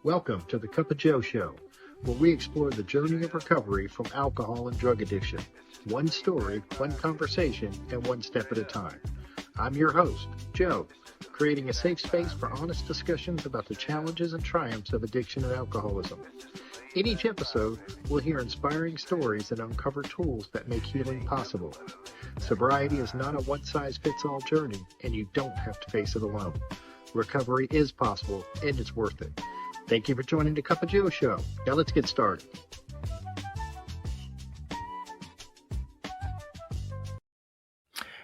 Welcome to the Cup of Joe Show, where we explore the journey of recovery from alcohol and drug addiction. One story, one conversation, and one step at a time. I'm your host, Joe, creating a safe space for honest discussions about the challenges and triumphs of addiction and alcoholism. In each episode, we'll hear inspiring stories and uncover tools that make healing possible. Sobriety is not a one-size-fits-all journey, and you don't have to face it alone. Recovery is possible, and it's worth it. Thank you for joining the Cup of Joe Show. Now let's get started.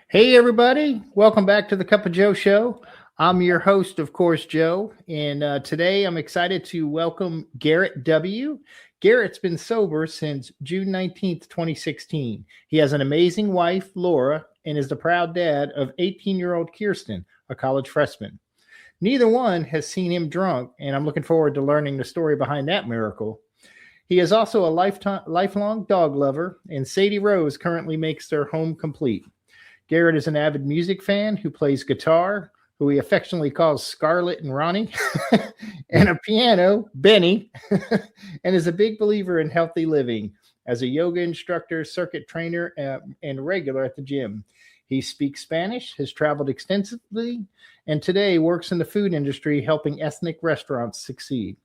Hey everybody, welcome back to the Cup of Joe Show. I'm your host, of course, Joe, and today I'm excited to welcome Garrett W. Garrett's been sober since June 19th, 2016. He has an amazing wife, Laura, and is the proud dad of 18-year-old Kirsten, a college freshman. Neither one has seen him drunk, and I'm looking forward to learning the story behind that miracle. He is also a lifelong dog lover, and Sadie Rose currently makes their home complete. Garrett is an avid music fan who plays guitar, who he affectionately calls Scarlett and Ronnie, and a piano, Benny, and is a big believer in healthy living as a yoga instructor, circuit trainer, and regular at the gym. He speaks Spanish, has traveled extensively, and today works in the food industry helping ethnic restaurants succeed.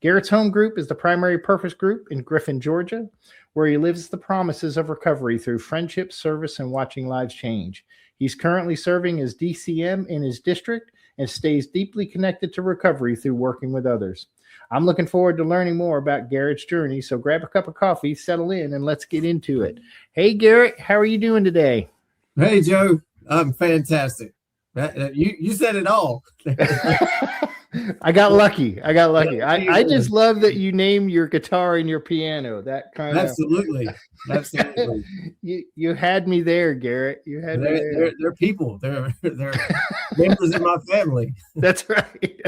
Garrett's home group is the Primary Purpose Group in Griffin, Georgia, where he lives the promises of recovery through friendship, service, and watching lives change. He's currently serving as DCM in his district and stays deeply connected to recovery through working with others. I'm looking forward to learning more about Garrett's journey, so grab a cup of coffee, settle in, and let's get into it. Hey, Garrett, how are you doing today? Hey, Joe. I'm fantastic. You said it all. I got lucky. I just love that you name your guitar and your piano. That kind Absolutely. You had me there, Garrett. You had me there. They're people. They're members of my family. That's right.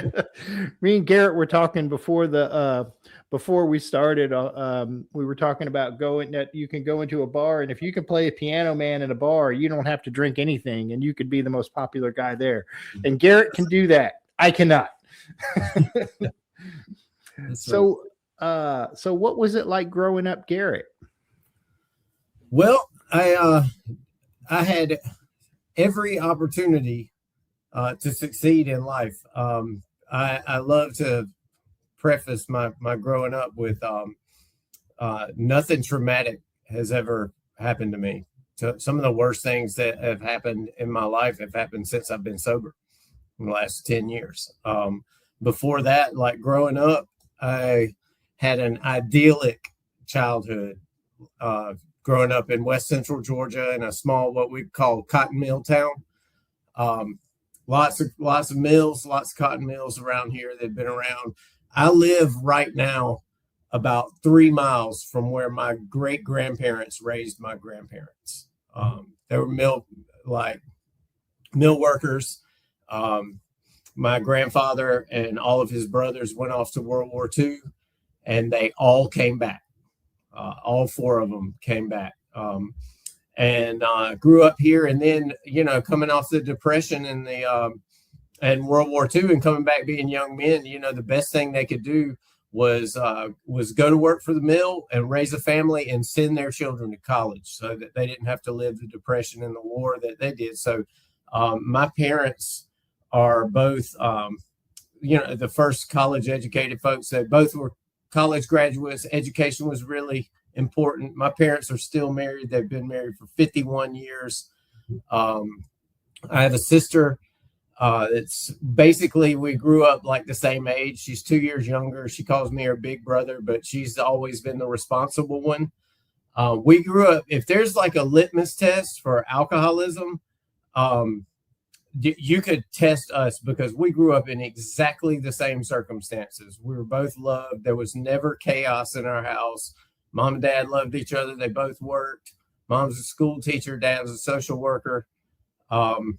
Me and Garrett were talking before we started. We were talking about that you can go into a bar, and if you can play a piano man in a bar, you don't have to drink anything, and you could be the most popular guy there. And Garrett can do that. I cannot. So what was it like growing up, Garrett? Well, I had every opportunity to succeed in life. I love to preface my growing up with nothing traumatic has ever happened to me. So some of the worst things that have happened in my life have happened since I've been sober in the last 10 years. Before that, like growing up, I had an idyllic childhood. Growing up in West Central Georgia in a small, what we call cotton mill town. Lots of mills, lots of cotton mills around here. They've been around. I live right now about 3 miles from where my great grandparents raised my grandparents. They were mill workers. My grandfather and all of his brothers went off to World War II, and they all came back. All 4 of them came back, and grew up here. And then, coming off the Depression and and World War II, and coming back being young men, the best thing they could do was go to work for the mill and raise a family and send their children to college, so that they didn't have to live the Depression and the war that they did. So my parents are both, the first college educated folks. That both were college graduates. Education was really important. My parents are still married. They've been married for 51 years. I have a sister that's basically, we grew up like the same age. She's 2 years younger. She calls me her big brother, but she's always been the responsible one. We grew up, if there's like a litmus test for alcoholism, you could test us, because we grew up in exactly the same circumstances. We were both loved. There was never chaos in our house. Mom and dad loved each other. They both worked. Mom's a school teacher. Dad was a social worker. Mom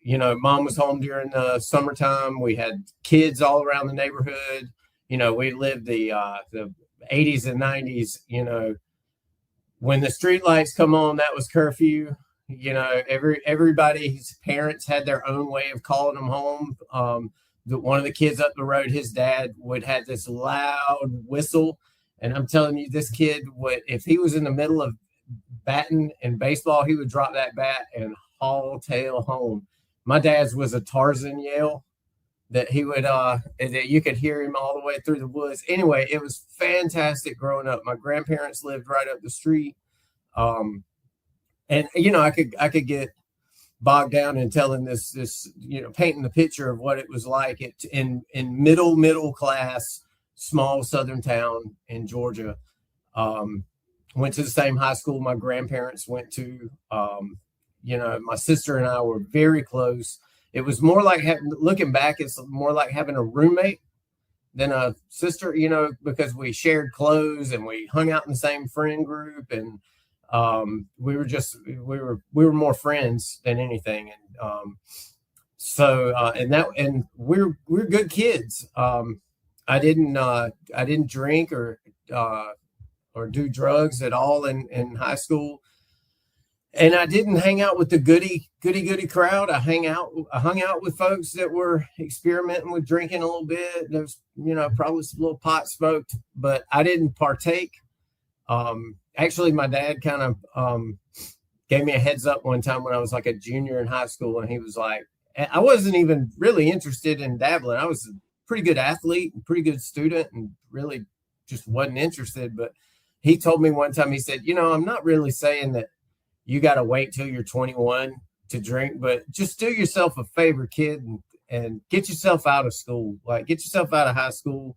was home during the summertime. We had kids all around the neighborhood. We lived the 80s and 90s. When the street lights come on, that was curfew. Everybody's parents had their own way of calling them home. one of the kids up the road, his dad would have this loud whistle. And I'm telling you, this kid would, if he was in the middle of batting in baseball, he would drop that bat and haul tail home. My dad's was a Tarzan yell that he would, that you could hear him all the way through the woods. Anyway, it was fantastic growing up. My grandparents lived right up the street. And, you know, I could get bogged down in telling this, you know, painting the picture of what it was like in middle class, small Southern town in Georgia. Went to the same high school my grandparents went to. You know, my sister and I were very close. It was more like, looking back, it's more like having a roommate than a sister, you know, because we shared clothes and we hung out in the same friend group, and we were more friends than anything. And and we're good kids. I didn't drink or do drugs at all in high school. And I didn't hang out with the goody crowd. I hung out with folks that were experimenting with drinking a little bit. There was, you know, probably some little pot smoked, but I didn't partake. Actually, my dad kind of gave me a heads up one time when I was like a junior in high school, and he was like, I wasn't even really interested in dabbling. I was a pretty good athlete, pretty good student, and really just wasn't interested. But he told me one time, he said, you know, I'm not really saying that you got to wait till you're 21 to drink, but just do yourself a favor, kid, and get yourself out of school. Like, get yourself out of high school.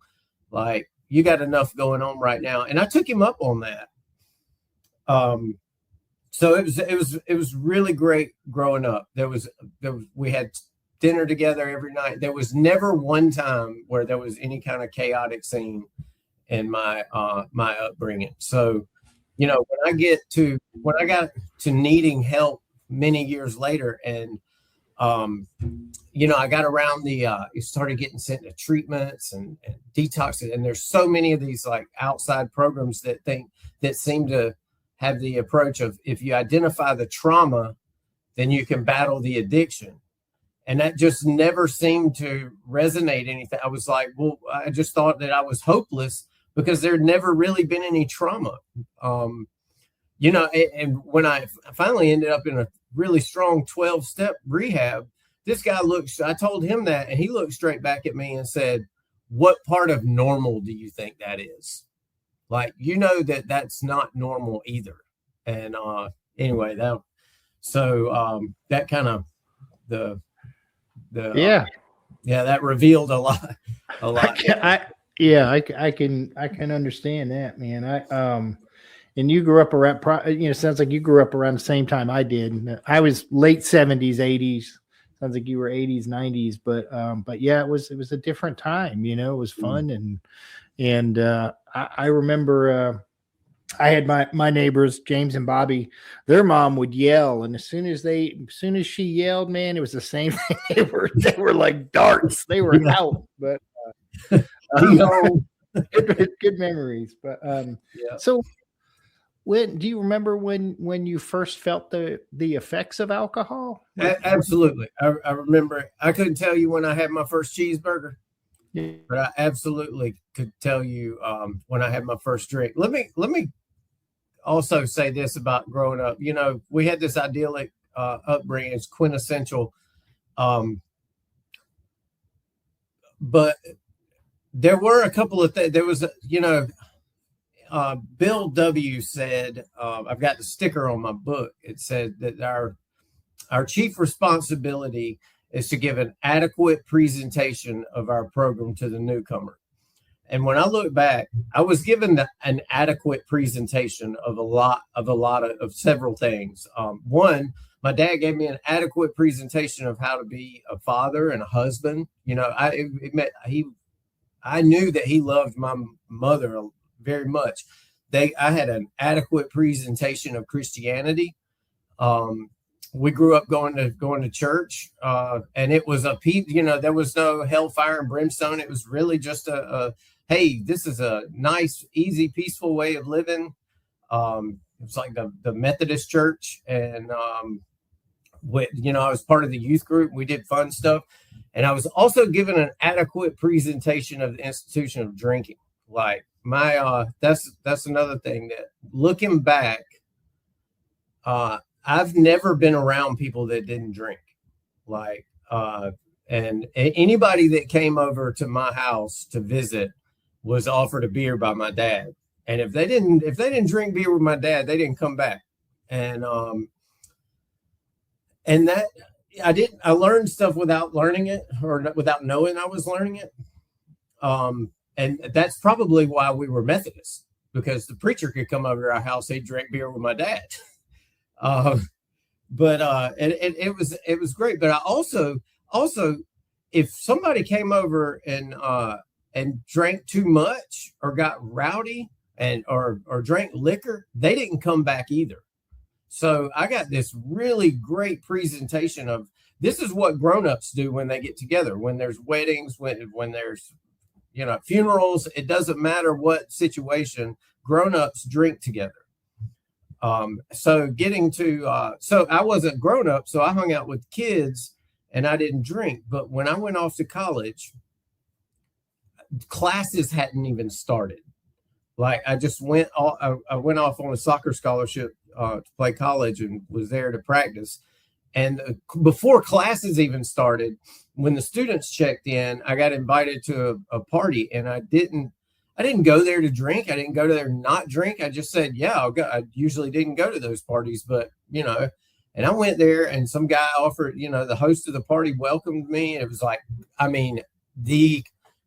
Like, you got enough going on right now. And I took him up on that. So it was really great growing up. We had dinner together every night. There was never one time where there was any kind of chaotic scene in my upbringing. So, you know, when I got to needing help many years later, and you know, I got around started getting sent to treatments and detoxing, and there's so many of these like outside programs that seem to have the approach of, if you identify the trauma, then you can battle the addiction. And that just never seemed to resonate anything. I was like, well, I just thought that I was hopeless because there'd never really been any trauma. You know, and when I finally ended up in a really strong 12-step rehab, this guy I told him that, and he looked straight back at me and said, what part of normal do you think that is? Like, you know, that's not normal either. And anyway, that kind of that revealed a lot. I can understand that, man. And you grew up around, you know, sounds like you grew up around the same time I did. I was late 70s, 80s. Sounds like you were 80s, 90s, but yeah, it was a different time, you know. It was fun. And I remember I had my neighbors, James and Bobby, their mom would yell, and as soon as she yelled, man, it was the same thing. They were like darts. They were out, but good memories. But so do you remember when you first felt the effects of alcohol? Absolutely. I remember. I couldn't tell you when I had my first cheeseburger. Yeah. But I absolutely could tell you when I had my first drink. Let me also say this about growing up. You know, we had this idyllic upbringing. It's quintessential. But there were a couple of things. There was, you know, Bill W said, I've got the sticker on my book. It said that our chief responsibility is to give an adequate presentation of our program to the newcomer. And when I look back, I was given an adequate presentation of of several things. One, my dad gave me an adequate presentation of how to be a father and a husband. You know, I knew that he loved my mother very much. I had an adequate presentation of Christianity. We grew up going to church, and it was there was no hellfire and brimstone. It was really just hey, this is a nice, easy, peaceful way of living. It was like the Methodist church, and I was part of the youth group. We did fun stuff, And I was also given an adequate presentation of the institution of drinking. Like that's another thing that, looking back, I've never been around people that didn't drink. Like, and anybody that came over to my house to visit was offered a beer by my dad. And if they didn't drink beer with my dad, they didn't come back. And that I learned stuff without learning it, or without knowing I was learning it. And that's probably why we were Methodists, because the preacher could come over to our house, he'd drink beer with my dad. But it was great. But I also, if somebody came over and drank too much or got rowdy or drank liquor, they didn't come back either. So I got this really great presentation of, this is what grown-ups do when they get together, when there's weddings, when there's, funerals. It doesn't matter what situation, grown-ups drink together. So I wasn't grown up, so I hung out with kids and I didn't drink. But when I went off to college, classes hadn't even started. Like, I just went off on a soccer scholarship to play college and was there to practice. And before classes even started, when the students checked in, I got invited to a party, and I didn't go there to drink. I didn't go to there to not drink. I just said, yeah, I'll go. I usually didn't go to those parties, but, and I went there, and some guy offered, the host of the party welcomed me. And it was like, the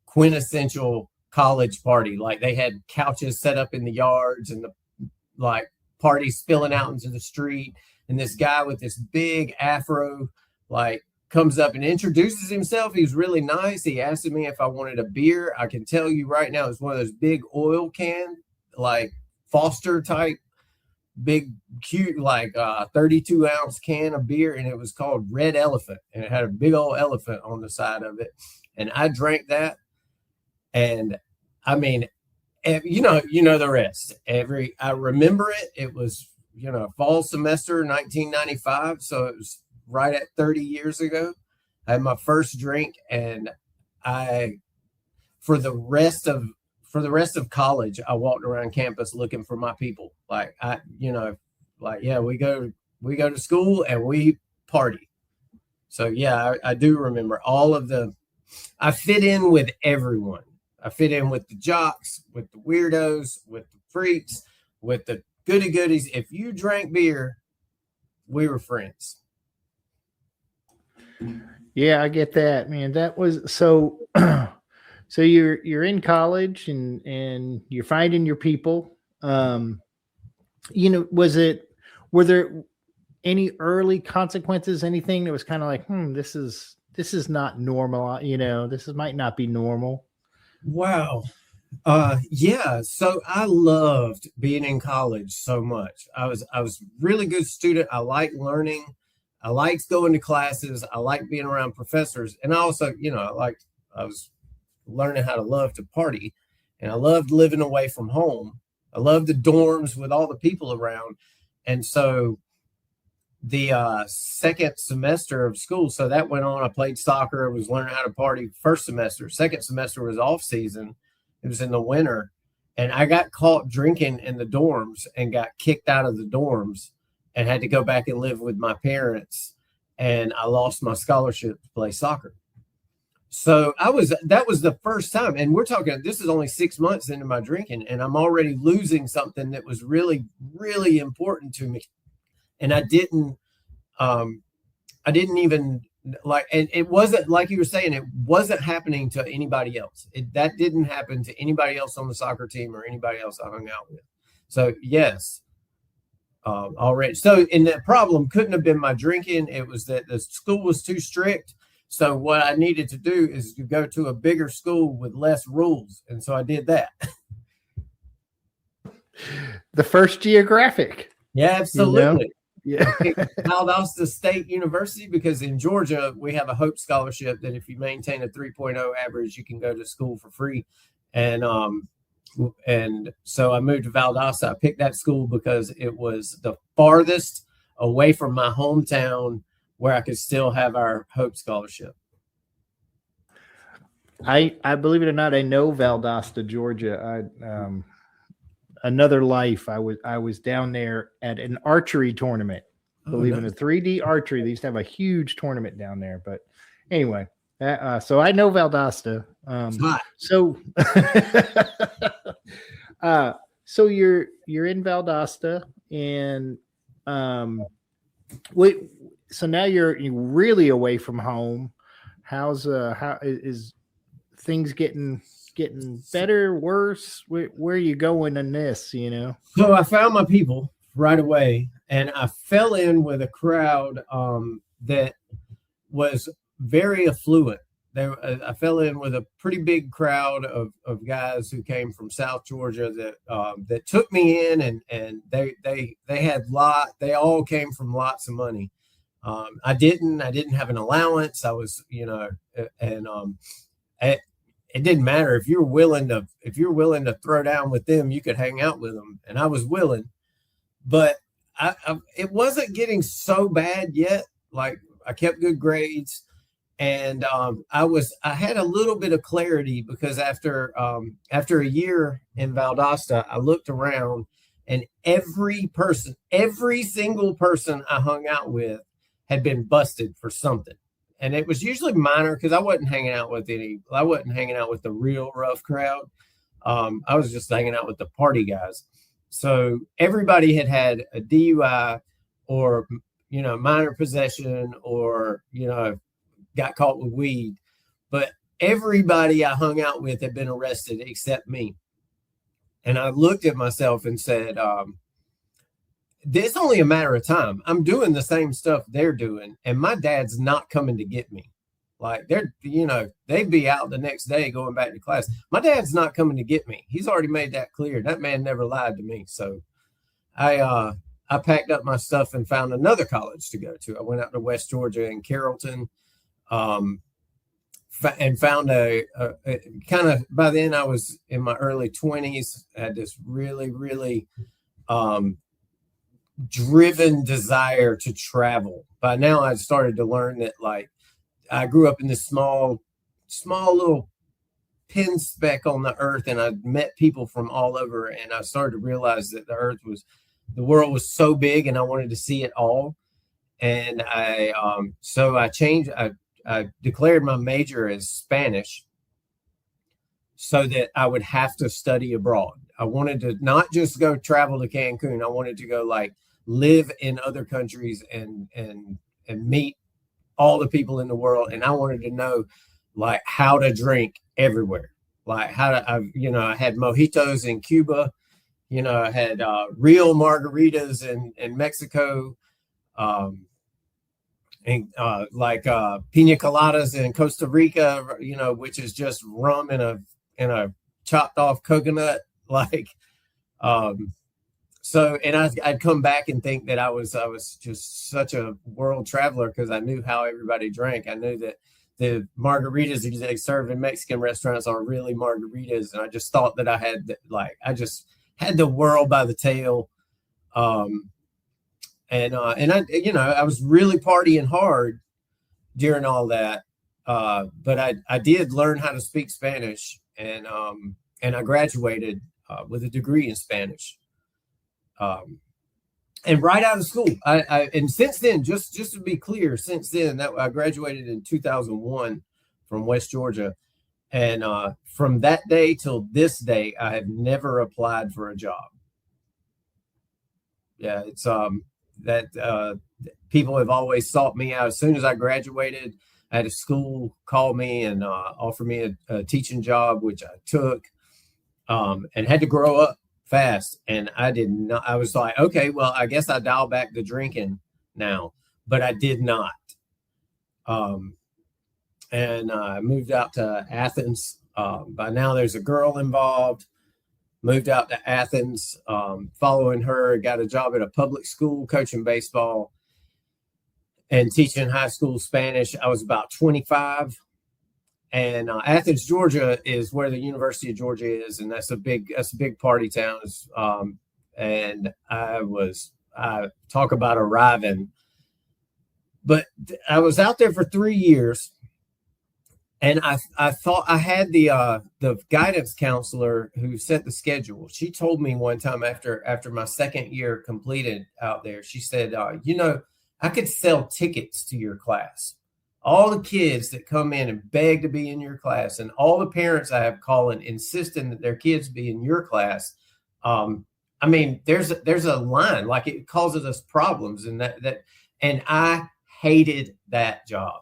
quintessential college party. Like, they had couches set up in the yards and the party spilling out into the street. And this guy with this big afro, comes up and introduces himself. He was really nice. He asked me if I wanted a beer. I can tell you right now, it's one of those big oil can, Foster type, big, cute, 32-ounce can of beer. And it was called Red Elephant. And it had a big old elephant on the side of it. And I drank that. And the rest. I remember it. It was, fall semester 1995. So it was right at 30 years ago. I had my first drink, and for the rest of college, I walked around campus looking for my people. We go to school and we party. So yeah, I do remember I fit in with everyone. I fit in with the jocks, with the weirdos, with the freaks, with the goody goodies. If you drank beer, we were friends. Yeah, I get that, man. That was so. So you're in college and you're finding your people. Were there any early consequences? Anything that was kind of like, this is not normal. This might not be normal. Wow. Yeah. So I loved being in college so much. I was a really good student. I liked learning. I liked going to classes. I liked being around professors. And I also, I was learning how to love to party, and I loved living away from home. I loved the dorms with all the people around. And so the second semester of school, so that went on. I played soccer. I was learning how to party first semester. Second semester was off season. It was in the winter. And I got caught drinking in the dorms and got kicked out of the dorms and had to go back and live with my parents. And I lost my scholarship to play soccer. So that was the first time. And we're talking, this is only 6 months into my drinking, and I'm already losing something that was really, really important to me. And I didn't even and it wasn't, like you were saying, it wasn't happening to anybody else. That didn't happen to anybody else on the soccer team or anybody else I hung out with. So yes, already. So, and the problem couldn't have been my drinking. It was that the school was too strict. So what I needed to do is to go to a bigger school with less rules. And so I did that. The first geographic. Yeah, absolutely. Yeah. Valdosta State University, because in Georgia, we have a Hope Scholarship that if you maintain a 3.0 average, you can go to school for free. And so I moved to Valdosta. I picked that school because it was the farthest away from my hometown where I could still have our Hope Scholarship. I believe it or not, I know Valdosta, Georgia. Another life. I was down there at an archery tournament. Believe in a 3D archery. They used to have a huge tournament down there. But anyway, so I know Valdosta. So so you're in Valdosta, and wait, so now you're really away from home. How is things getting better, worse? Where are you going in this, So I found my people right away, and I fell in with a crowd that was very affluent. I fell in with a pretty big crowd of guys who came from South Georgia that took me in, and they had they all came from lots of money. I didn't have an allowance. I was, and it didn't matter if you're willing to throw down with them, you could hang out with them, and I was willing, but it wasn't getting so bad yet. Like, I kept good grades, and I had a little bit of clarity, because after a year in Valdosta, I looked around, and every single person I hung out with had been busted for something. And it was usually minor, because I wasn't hanging out with the real rough crowd. I was just hanging out with the party guys. So everybody had a DUI, or, minor possession, or, got caught with weed. But everybody I hung out with had been arrested except me. And I looked at myself and said, it's only a matter of time. I'm doing the same stuff they're doing, and my dad's not coming to get me. Like, they'd be out the next day going back to class. My dad's not coming to get me. He's already made that clear. That man never lied to me. So I packed up my stuff and found another college to go to. I went out to West Georgia in Carrollton, and found a kind of, by then I was in my early 20s. I had this really, really driven desire to travel. By now, I started to learn that, like, I grew up in this small little pin speck on the earth, and I met people from all over, and I started to realize that the world was so big, and I wanted to see it all. And so I changed. I declared my major as Spanish, so that I would have to study abroad. I wanted to not just go travel to Cancun. I wanted to go, like, live in other countries and meet all the people in the world. And I wanted to know, like, how to drink everywhere. Like, I had mojitos in Cuba, I had real margaritas in Mexico, and pina coladas in Costa Rica, which is just rum in a chopped off coconut. Like, so, and I'd come back and think that I was just such a world traveler, because I knew how everybody drank. I knew that the margaritas that they serve in Mexican restaurants are really margaritas, and I just thought that I just had the world by the tail. And I was really partying hard during all that, but I did learn how to speak Spanish, and I graduated with a degree in Spanish. And right out of school, and since then, just to be clear, since then, that I graduated in 2001 from West Georgia, and from that day till this day, I have never applied for a job. Yeah, it's that people have always sought me out. As soon as I graduated, I had a school call me and offer me a teaching job, which I took, and had to grow up fast. And I did not. I was like, okay, well, I guess I dial back the drinking now, but I did not. And I moved out to Athens. By now, there's a girl involved. Moved out to Athens. Following her, got a job at a public school coaching baseball and teaching high school Spanish. I was about 25. And Athens, Georgia is where the University of Georgia is, and that's a big party town. And I talk about arriving, but I was out there for 3 years, And I thought I had the guidance counselor who set the schedule. She told me one time after my second year completed out there, she said, I could sell tickets to your class. All the kids that come in and beg to be in your class, and all the parents I have calling insisting that their kids be in your class. I mean, there's a line, like it causes us problems, and and I hated that job.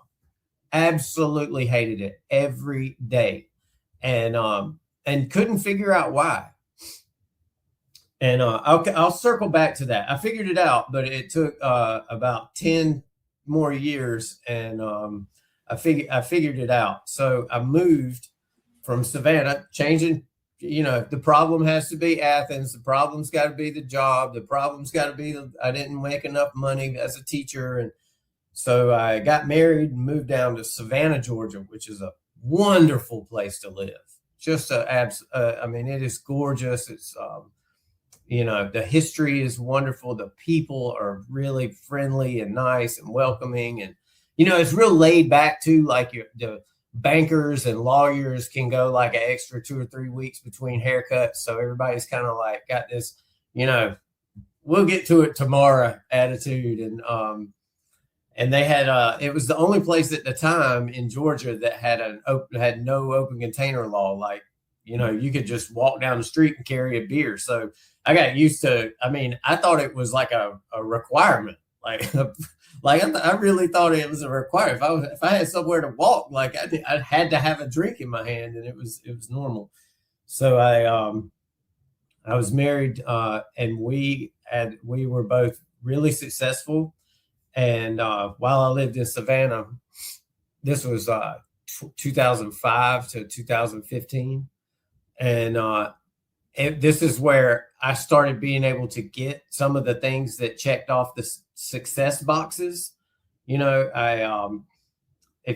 Absolutely hated it every day, and couldn't figure out why. And I'll circle back to that. I figured it out, but it took about 10 more years, and I figured it out. So I moved from Savannah, changing. The problem has to be Athens. The problem's got to be the job. The problem's got to be I didn't make enough money as a teacher, and so I got married and moved down to Savannah, Georgia, which is a wonderful place to live. Just I mean, it is gorgeous. It's the history is wonderful. The people are really friendly and nice and welcoming, and it's real laid back too. Like the bankers and lawyers can go like an extra 2 or 3 weeks between haircuts, so everybody's kind of like got this, we'll get to it tomorrow attitude. And they had it was the only place at the time in Georgia that had no open container law. Like, you could just walk down the street and carry a beer. So I got used to, I mean, I thought it was like a requirement. Like, I really thought it was a requirement. If I had somewhere to walk, like I had to have a drink in my hand, and it was normal. So I was married, and we were both really successful. And while I lived in Savannah, this was 2005 to 2015. And this is where I started being able to get some of the things that checked off the success boxes. If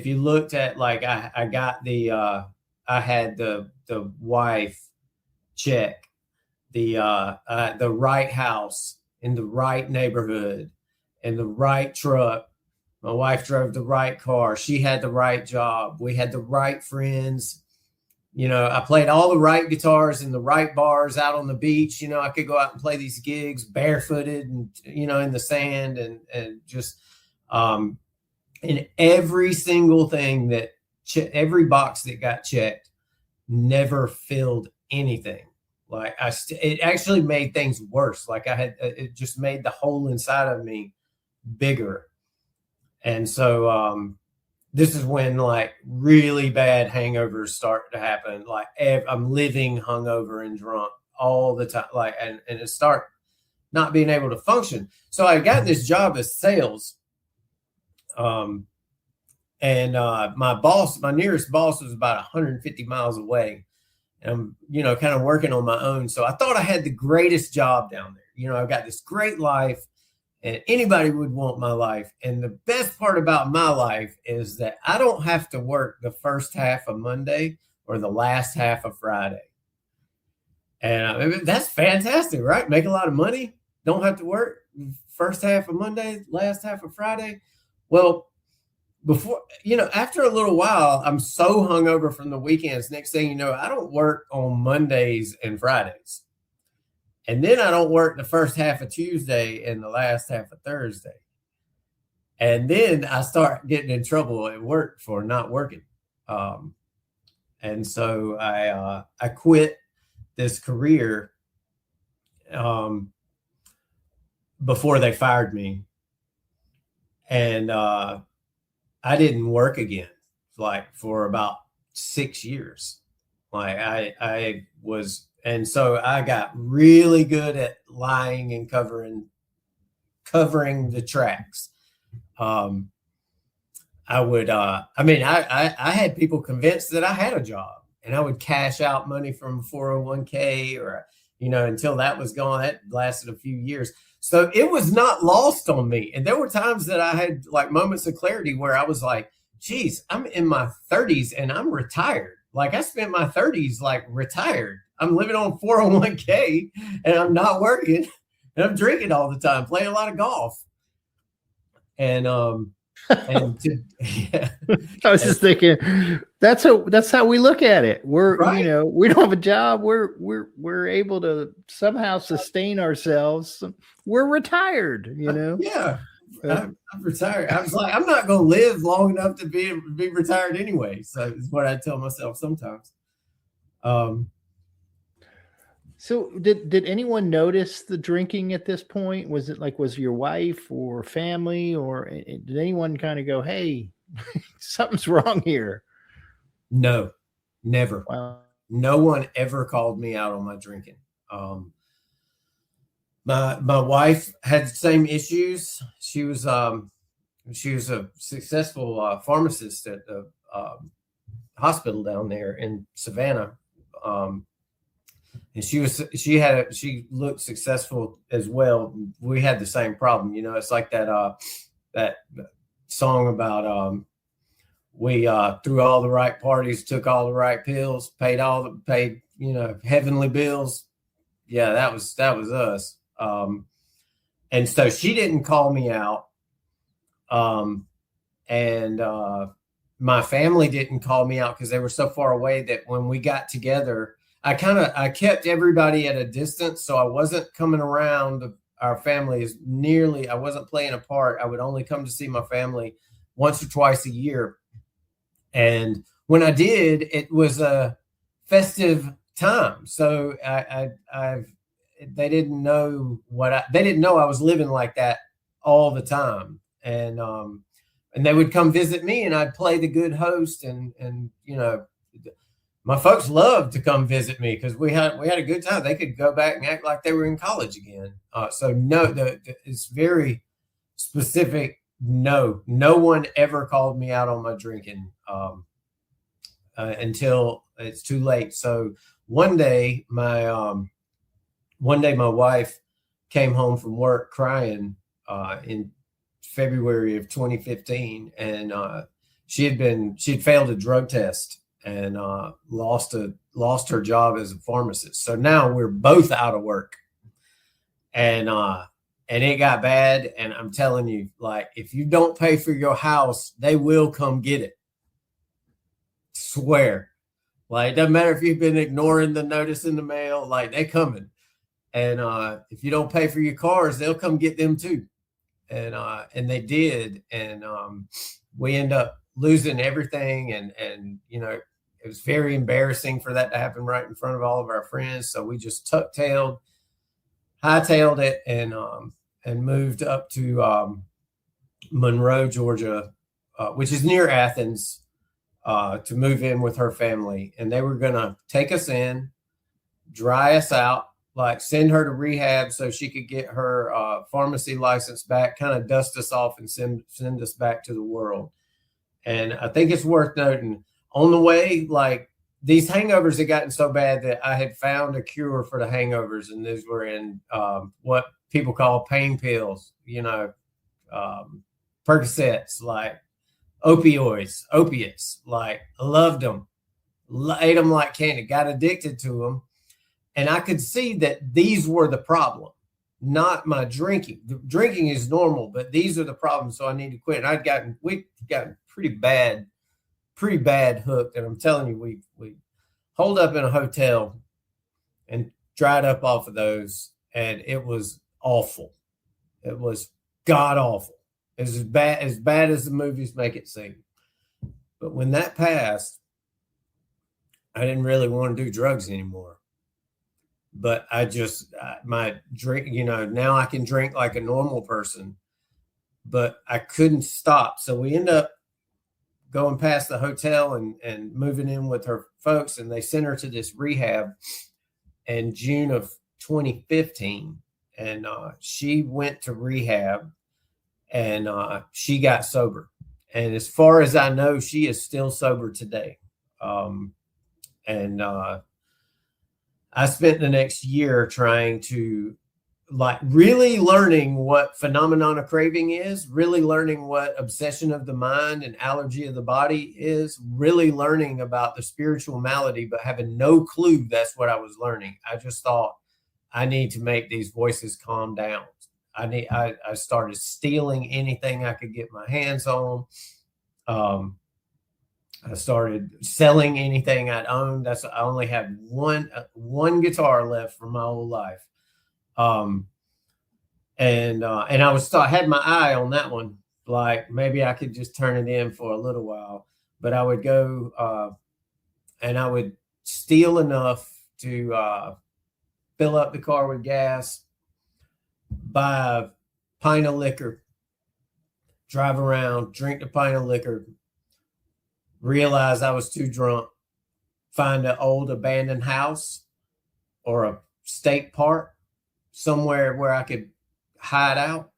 you looked at, like, I got I had the wife check, the right house in the right neighborhood, and the right truck. My wife drove the right car. She had the right job. We had the right friends. I played all the right guitars in the right bars out on the beach. I could go out and play these gigs barefooted and, in the sand, and just, and every single thing every box that got checked never filled anything. Like it actually made things worse. Like it just made the hole inside of me bigger. And so this is when like really bad hangovers start to happen. Like I'm living hungover and drunk all the time, like, and it start not being able to function. So I got this job as sales, and my nearest boss was about 150 miles away, and I'm kind of working on my own. So I thought I had the greatest job down there. I've got this great life, and anybody would want my life. And the best part about my life is that I don't have to work the first half of Monday or the last half of Friday. And that's fantastic, right? Make a lot of money, don't have to work first half of Monday, last half of Friday. Well, after a little while, I'm so hungover from the weekends. Next thing you know, I don't work on Mondays and Fridays. And then I don't work the first half of Tuesday and the last half of Thursday. And then I start getting in trouble at work for not working. And so I quit this career before they fired me. And I didn't work again, like, for about 6 years. Like I was. And so I got really good at lying and covering the tracks. I had people convinced that I had a job, and I would cash out money from 401k or, until that was gone. That lasted a few years. So it was not lost on me. And there were times that I had like moments of clarity where I was like, geez, I'm in my 30s and I'm retired. Like I spent my 30s like retired. I'm living on 401k and I'm not working, and I'm drinking all the time, playing a lot of golf. And And yeah. I was just thinking that's how we look at it. We're Right. we don't have a job. We're able to somehow sustain ourselves. We're retired. Yeah. I'm retired. I was like, I'm not going to live long enough to be retired anyway. So it's what I tell myself sometimes. So did anyone notice the drinking at this point? Was it was your wife or family, or did anyone kind of go, "Hey, something's wrong here"? No, never. Wow. No one ever called me out on my drinking. My wife had the same issues. She was a successful pharmacist at the hospital down there in Savannah. And she looked successful as well. We had the same problem. It's like that song about we threw all the right parties, took all the right pills, paid heavenly bills. Yeah, that was us. And so she didn't call me out. And my family didn't call me out because they were so far away that when we got together, I kept everybody at a distance. So I wasn't coming around our family I wasn't playing a part. I would only come to see my family once or twice a year. And when I did, it was a festive time. So they didn't know they didn't know I was living like that all the time. And they would come visit me and I'd play the good host and my folks loved to come visit me because we had a good time. They could go back and act like they were in college again. So no, it's very specific. No one ever called me out on my drinking until it's too late. So one day my wife came home from work crying in February of 2015, and she'd failed a drug test and lost her job as a pharmacist. So now we're both out of work, and it got bad. And I'm telling you, if you don't pay for your house, they will come get it. Swear. It doesn't matter if you've been ignoring the notice in the mail, they coming. And if you don't pay for your cars, they'll come get them too. And they did. And we end up losing everything. And it was very embarrassing for that to happen right in front of all of our friends. So we just hightailed it and moved up to Monroe, Georgia, which is near Athens, to move in with her family. And they were going to take us in, dry us out, send her to rehab so she could get her pharmacy license back, kind of dust us off and send us back to the world. And I think it's worth noting on the way, these hangovers had gotten so bad that I had found a cure for the hangovers. And these were in what people call pain pills, Percocets, opiates. I loved them, ate them like candy, got addicted to them. And I could see that these were the problem, not my drinking. The drinking is normal, but these are the problems. So I need to quit. And we'd gotten pretty bad hooked. And I'm telling you, we holed up in a hotel and dried up off of those. And it was awful. It was god awful. It was as bad as the movies make it seem. But when that passed, I didn't really want to do drugs anymore. But my drink, now I can drink like a normal person, but I couldn't stop. So we end up going past the hotel and moving in with her folks, and they sent her to this rehab in June of 2015. And she went to rehab and she got sober. And as far as I know, she is still sober today. I spent the next year trying to really learning what phenomenon of craving is, really learning what obsession of the mind and allergy of the body is, really learning about the spiritual malady, but having no clue that's what I was learning. I just thought I need to make these voices calm down. I started stealing anything I could get my hands on. I started selling anything I'd owned. I only had one guitar left from my whole life. And I had my eye on that one. Like maybe I could just turn it in for a little while, but I would go, and I would steal enough to, fill up the car with gas, buy a pint of liquor, drive around, drink the pint of liquor, realize I was too drunk, find an old abandoned house or a state park somewhere where I could hide out,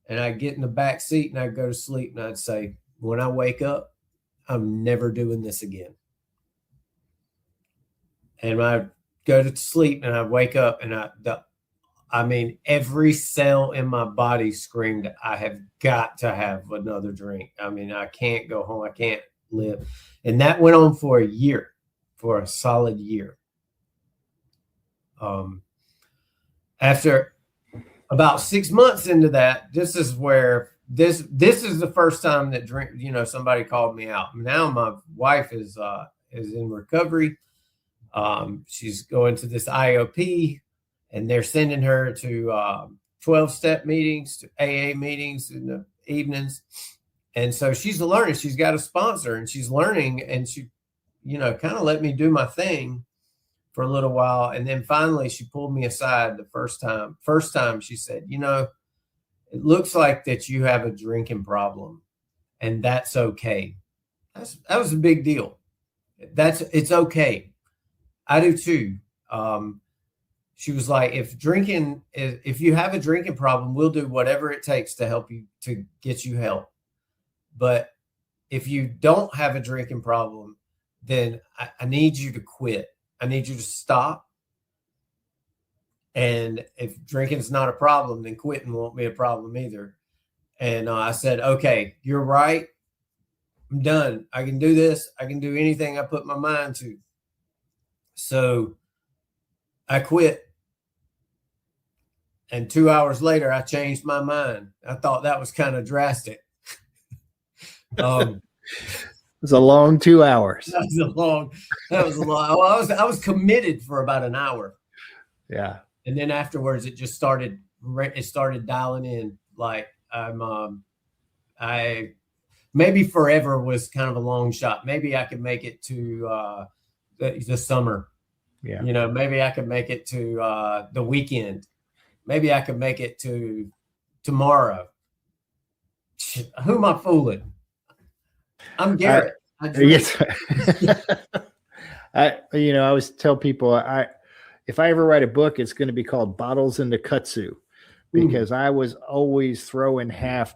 and I'd get in the back seat and I'd go to sleep, and I'd say, when I wake up, I'm never doing this again. And I'd go to sleep and I'd wake up, and every cell in my body screamed, I have got to have another drink. I mean, I can't go home. I can't live. And that went on for a solid year. After about 6 months into that, this is where this is the first time that somebody called me out. Now my wife is in recovery. She's going to this IOP, and they're sending her to 12-step meetings, to AA meetings in the evenings. And so she's learning. She's got a sponsor, and she's learning, and she, kind of let me do my thing for a little while. And then finally she pulled me aside the first time she said, it looks like that you have a drinking problem, and that's okay. That was a big deal. It's okay. I do too. She was like, if you have a drinking problem, we'll do whatever it takes to help you, to get you help. But if you don't have a drinking problem, then I need you to quit. I need you to stop. And if drinking is not a problem, then quitting won't be a problem either. And I said, okay, you're right. I'm done. I can do this. I can do anything I put my mind to. So I quit. And 2 hours later, I changed my mind. I thought that was kind of drastic. It was a long 2 hours. That was a long. Well, I was committed for about an hour. Yeah. And then afterwards, it just started dialing in. Like maybe forever was kind of a long shot. Maybe I could make it to the summer. Yeah. Maybe I could make it to the weekend. Maybe I could make it to tomorrow. Who am I fooling? I'm Garrett. Yes. I always tell people, if I ever write a book, it's going to be called Bottles into Kutsu, because I was always throwing half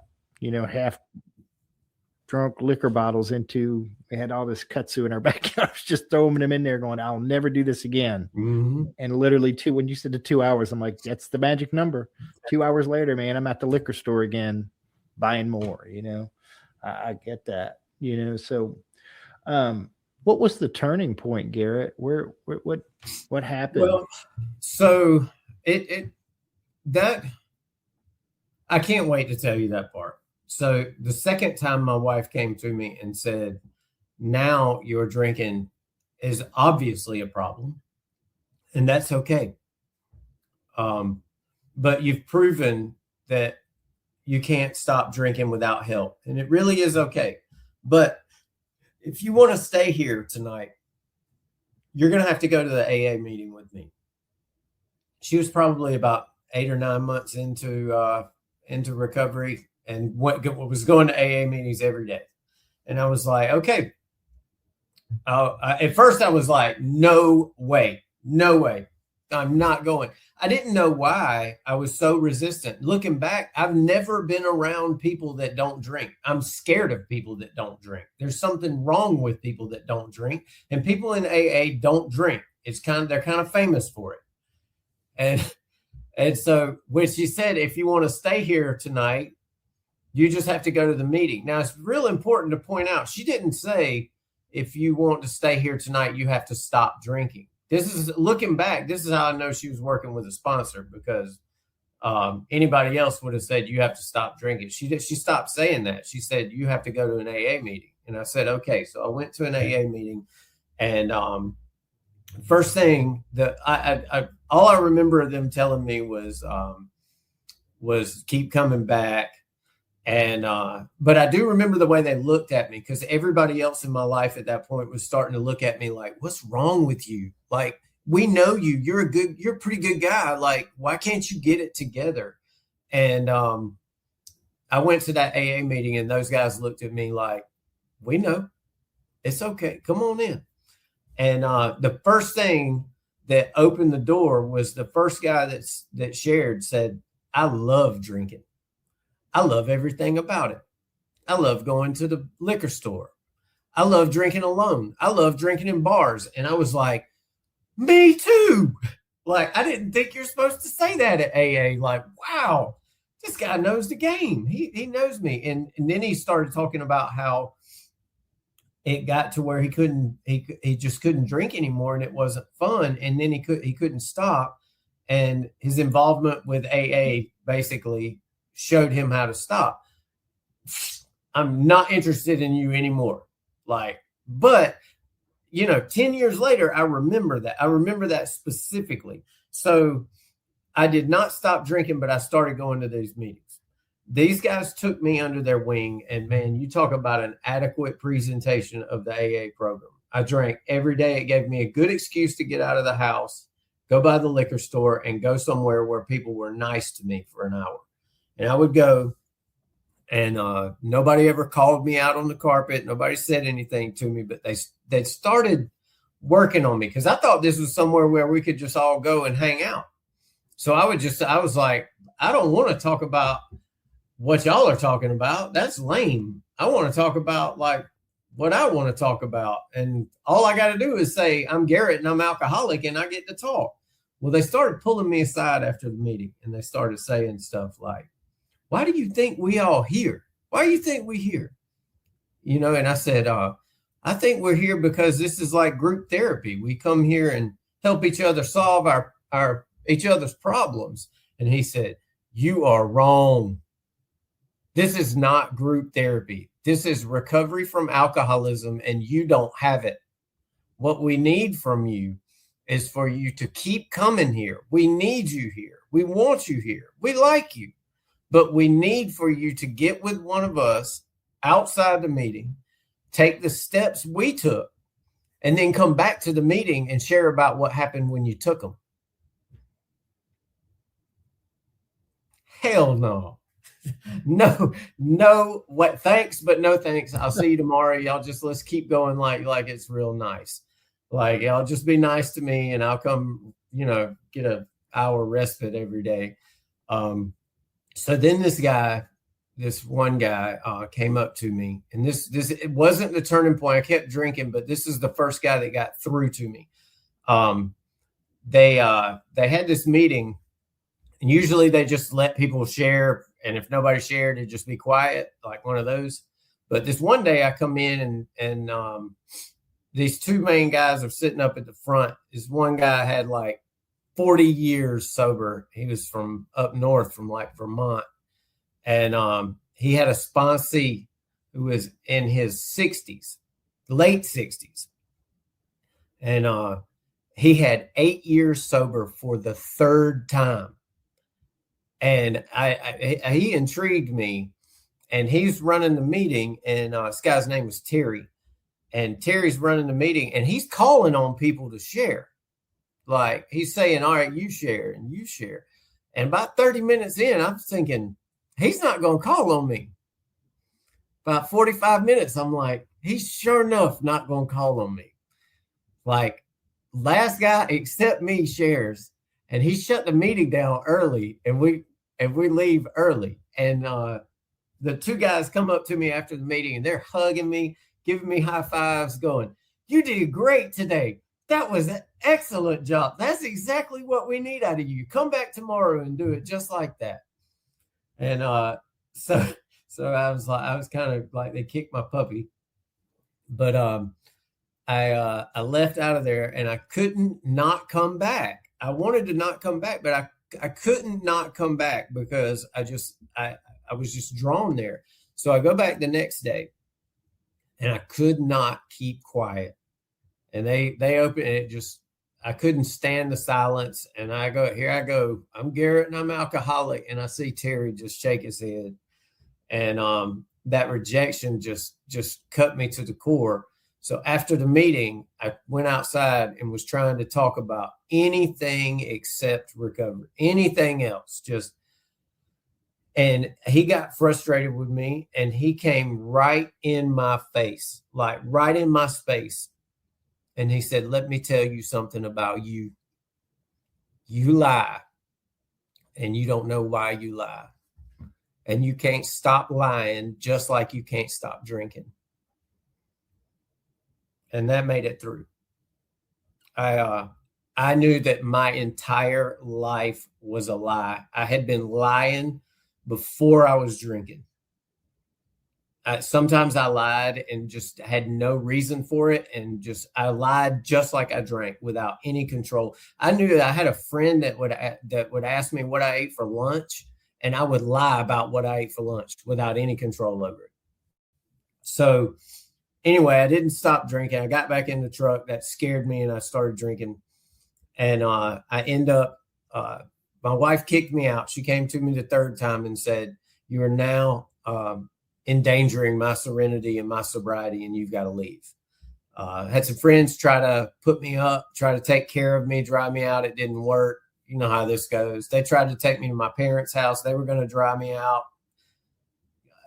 drunk liquor bottles into. We had all this kutsu in our backyard. I was just throwing them in there, going, "I'll never do this again." Mm-hmm. And literally, when you said the 2 hours, I'm like, "That's the magic number." 2 hours later, man, I'm at the liquor store again, buying more. I get that. So, what was the turning point, Garrett? What happened? Well, so that I can't wait to tell you that part. So the second time my wife came to me and said, now your drinking is obviously a problem, and that's okay. But you've proven that you can't stop drinking without help, and it really is okay. But if you want to stay here tonight, you're going to have to go to the AA meeting with me. She was probably about 8 or 9 months into recovery, and was going to AA meetings every day. And I was like, okay. At first I was like, no way, I'm not going. I didn't know why I was so resistant. Looking back, I've never been around people that don't drink. I'm scared of people that don't drink. There's something wrong with people that don't drink, and people in AA don't drink. They're kind of famous for it. And so when she said, if you want to stay here tonight, you just have to go to the meeting. Now, it's real important to point out, she didn't say, if you want to stay here tonight, you have to stop drinking. Looking back, this is how I know she was working with a sponsor, because Anybody else would have said, you have to stop drinking. She stopped saying that. She said, you have to go to an AA meeting. And I said, okay. So I went to an AA meeting, and first thing that all I remember them telling me was keep coming back. And, but I do remember the way they looked at me, because everybody else in my life at that point was starting to look at me like, what's wrong with you? Like, we know you, you're a pretty good guy. Like, why can't you get it together? And, I went to that AA meeting, and those guys looked at me like, we know, it's okay. Come on in. And, the first thing that opened the door was the first guy that shared said, I love drinking. I love everything about it. I love going to the liquor store. I love drinking alone. I love drinking in bars. And I was like, me too. Like, I didn't think you're supposed to say that at AA. Like, wow, this guy knows the game. He knows me. And then he started talking about how it got to where he just couldn't drink anymore, and it wasn't fun. And then he couldn't stop. And his involvement with AA basically showed him how to stop. I'm not interested in you anymore. Like, but 10 years later, I remember that. I remember that specifically. So I did not stop drinking, but I started going to these meetings. These guys took me under their wing, and man, you talk about an adequate presentation of the AA program. I drank every day. It gave me a good excuse to get out of the house, go by the liquor store, and go somewhere where people were nice to me for an hour. And I would go, and nobody ever called me out on the carpet. Nobody said anything to me, but they started working on me, because I thought this was somewhere where we could just all go and hang out. So I was like, I don't want to talk about what y'all are talking about. That's lame. I want to talk about like what I want to talk about. And all I got to do is say, I'm Garrett and I'm alcoholic, and I get to talk. Well, they started pulling me aside after the meeting, and they started saying stuff like, why do you think we all here? Why do you think we here? And I said, I think we're here because this is like group therapy. We come here and help each other solve our each other's problems. And he said, you are wrong. This is not group therapy. This is recovery from alcoholism, and you don't have it. What we need from you is for you to keep coming here. We need you here. We want you here. We like you. But we need for you to get with one of us outside the meeting, take the steps we took, and then come back to the meeting and share about what happened when you took them. Hell no. No, what? Thanks, but no thanks. I'll see you tomorrow. Y'all let's keep going like it's real nice. Like, y'all just be nice to me, and I'll come, get an hour respite every day. So then this one guy came up to me, and this it wasn't the turning point. I kept drinking, but this is the first guy that got through to me. They had this meeting, and usually they just let people share, and if nobody shared, it'd just be quiet, like one of those. But this one day I come in, and these two main guys are sitting up at the front. This one guy had like 40 years sober. He was from up north, from like Vermont. And he had a sponsee who was in his 60s, late 60s. And he had 8 years sober for the third time. And he intrigued me. And he's running the meeting. And this guy's name was Terry. And Terry's running the meeting. And he's calling on people to share. Like, he's saying, all right, you share and you share. And about 30 minutes in, I'm thinking, he's not going to call on me. About 45 minutes, I'm like, he's sure enough not going to call on me. Like, last guy except me shares, and he shut the meeting down early, and we leave early. And the two guys come up to me after the meeting, and they're hugging me, giving me high fives, going, you did great today. That was an excellent job. That's exactly what we need out of you. Come back tomorrow and do it just like that. And so I was kind of like, they kicked my puppy. But I left out of there, and I couldn't not come back. I wanted to not come back, but I couldn't not come back because I was just drawn there. So I go back the next day and I could not keep quiet. And they open it, just, I couldn't stand the silence. And I go, here I go. I'm Garrett and I'm alcoholic. And I see Terry just shake his head. And that rejection just cut me to the core. So after the meeting, I went outside and was trying to talk about anything except recovery, anything else. And he got frustrated with me and he came right in my face, like right in my space. And he said, let me tell you something about you. You lie and you don't know why you lie. And you can't stop lying just like you can't stop drinking. And that made it through. I knew that my entire life was a lie. I had been lying before I was drinking. Sometimes I lied and just had no reason for it. And I lied just like I drank without any control. I knew that I had a friend that would ask me what I ate for lunch. And I would lie about what I ate for lunch without any control over it. So anyway, I didn't stop drinking. I got back in the truck. That scared me and I started drinking. And I end up, my wife kicked me out. She came to me the third time and said, you are now endangering my serenity and my sobriety, and you've got to leave. I had some friends try to put me up, try to take care of me, dry me out. It didn't work. You know how this goes. They tried to take me to my parents' house. They were going to dry me out.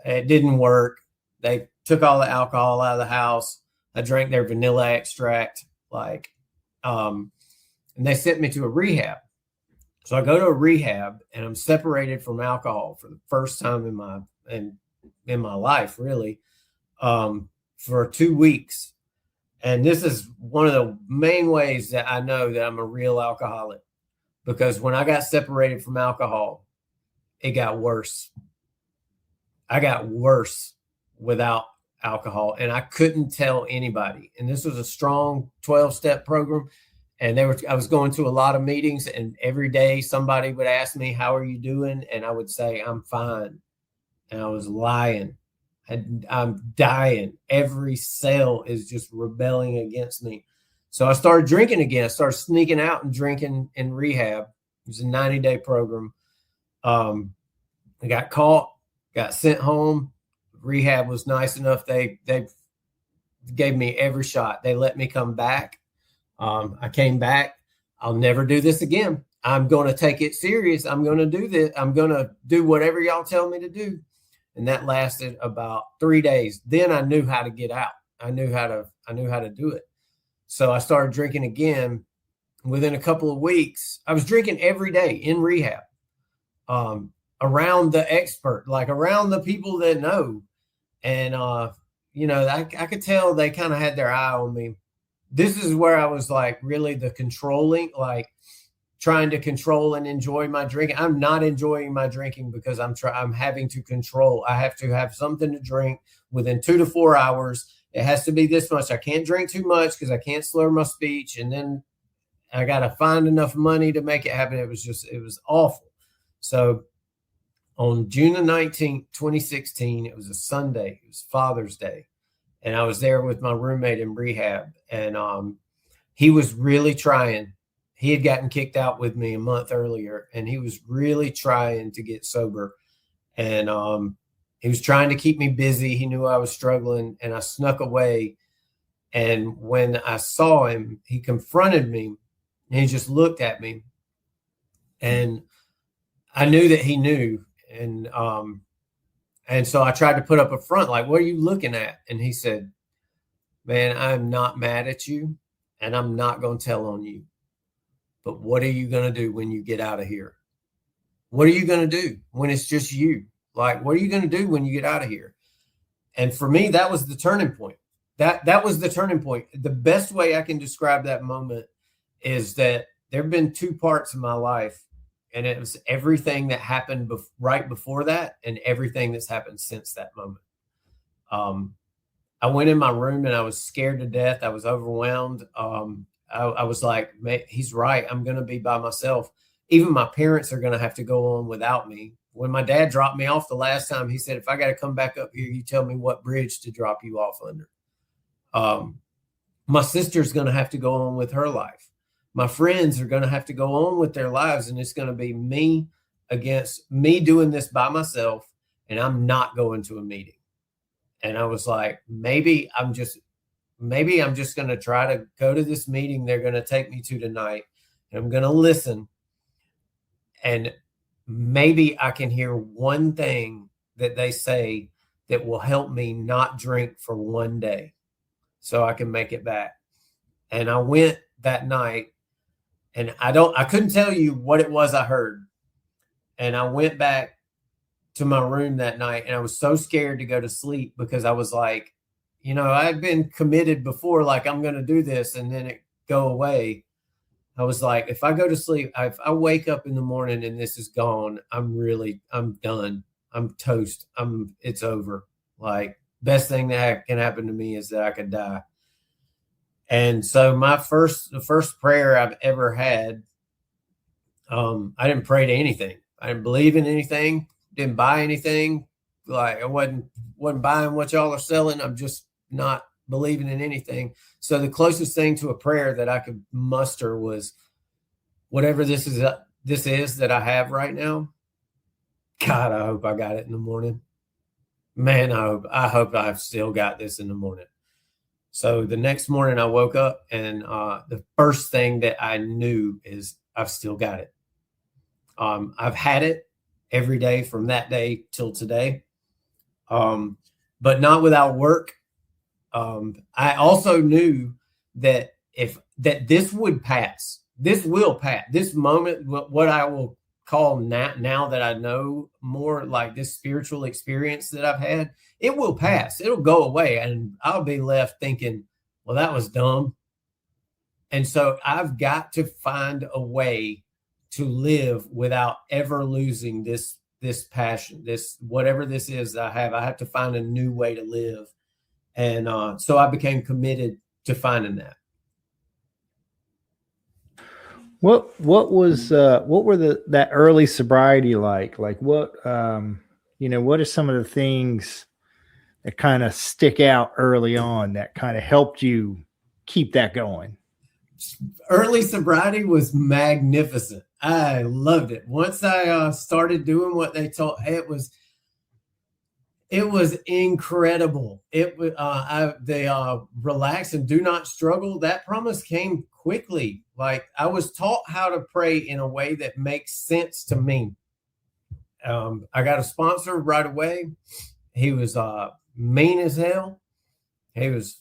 It didn't work. They took all the alcohol out of the house. I drank their vanilla extract, and they sent me to a rehab. So I go to a rehab and I'm separated from alcohol for the first time in my life, really, for 2 weeks. And this is one of the main ways that I know that I'm a real alcoholic. Because when I got separated from alcohol, it got worse. I got worse without alcohol, and I couldn't tell anybody. And this was a strong 12-step program. And I was going to a lot of meetings, and every day somebody would ask me, how are you doing? And I would say, I'm fine. And I was lying. I'm dying. Every cell is just rebelling against me. So I started drinking again. I started sneaking out and drinking in rehab. It was a 90-day program. I got caught, got sent home. Rehab was nice enough. They gave me every shot. They let me come back. I came back. I'll never do this again. I'm going to take it serious. I'm going to do this. I'm going to do whatever y'all tell me to do. And that lasted about 3 days. Then I knew how to get out. I knew how to do it. So I started drinking again. Within a couple of weeks, I was drinking every day in rehab, around the expert, like around the people that know. And, I could tell they kind of had their eye on me. This is where I was like really the controlling, like trying to control and enjoy my drinking. I'm not enjoying my drinking because I'm having to control. I have to have something to drink within 2 to 4 hours. It has to be this much. I can't drink too much because I can't slur my speech. And then I got to find enough money to make it happen. It was awful. So on June the 19th, 2016, it was a Sunday. It was Father's Day. And I was there with my roommate in rehab. And he was really trying. He had gotten kicked out with me a month earlier. And he was really trying to get sober. And he was trying to keep me busy. He knew I was struggling. And I snuck away. And when I saw him, he confronted me. And he just looked at me. And I knew that he knew. And so I tried to put up a front, like, what are you looking at? And he said, man, I'm not mad at you, and I'm not going to tell on you. But what are you going to do when you get out of here? What are you going to do when it's just you? Like, what are you going to do when you get out of here? And for me, that was the turning point. That was the turning point. The best way I can describe that moment is that there have been 2 parts of my life. And it was everything that happened right before that and everything that's happened since that moment. I went in my room and I was scared to death. I was overwhelmed. I was like, he's right. I'm going to be by myself. even my parents are going to have to go on without me. When my dad dropped me off the last time, he said, if I got to come back up here, you tell me what bridge to drop you off under. My sister's going to have to go on with her life. My friends are going to have to go on with their lives, and it's going to be me against me doing this by myself, and I'm not going to a meeting. And I was like, maybe I'm just going to try to go to this meeting they're going to take me to tonight, and I'm going to listen, and maybe I can hear one thing that they say that will help me not drink for one day so I can make it back. And I went that night, and I couldn't tell you what it was I heard. And I went back to my room that night, and I was so scared to go to sleep because I was like, I'd been committed before, like I'm going to do this and then it go away. I was like, if I go to sleep, if I wake up in the morning and this is gone, I'm done. I'm toast. It's over. Like, best thing that can happen to me is that I could die. And so the first prayer I've ever had, I didn't pray to anything. I didn't believe in anything, didn't buy anything. Like, I wasn't buying what y'all are selling. I'm just not believing in anything. So the closest thing to a prayer that I could muster was, whatever this is that I have right now, God, I hope I got it in the morning. Man, I hope I've still got this in the morning. So the next morning I woke up, and the first thing that I knew is I've still got it. I've had it every day from that day till today, but not without work. I also knew that this would pass. This will pass. This moment, what I will call now that I know more, like this spiritual experience that I've had, it will pass. It'll go away, and I'll be left thinking, well, that was dumb. And so I've got to find a way to live without ever losing this passion, this whatever this is that I have. I have to find a new way to live. And so I became committed to finding that. What were that early sobriety like? Like what are some of the things that kind of stick out early on that kind of helped you keep that going? Early sobriety was magnificent. I loved it. Once I started doing what they taught, it was incredible. It was the relax and do not struggle. That promise came quickly. Like, I was taught how to pray in a way that makes sense to me. I got a sponsor right away. He was mean as hell. He was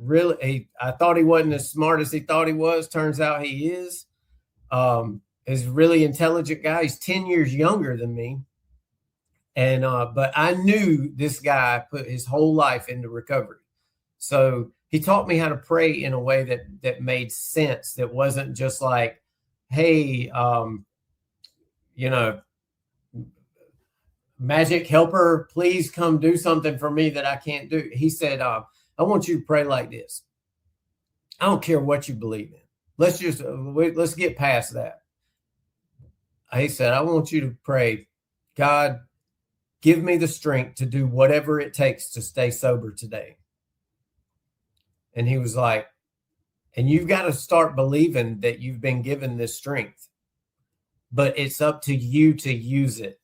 I thought he wasn't as smart as he thought he was. Turns out he is. He's a really intelligent guy. He's 10 years younger than me. And but I knew this guy put his whole life into recovery. So he taught me how to pray in a way that made sense, that wasn't just like, hey, magic helper, please come do something for me that I can't do. He said, I want you to pray like this. I don't care what you believe in. Let's get past that. He said, I want you to pray, God, give me the strength to do whatever it takes to stay sober today. And he was like, and you've got to start believing that you've been given this strength, but it's up to you to use it.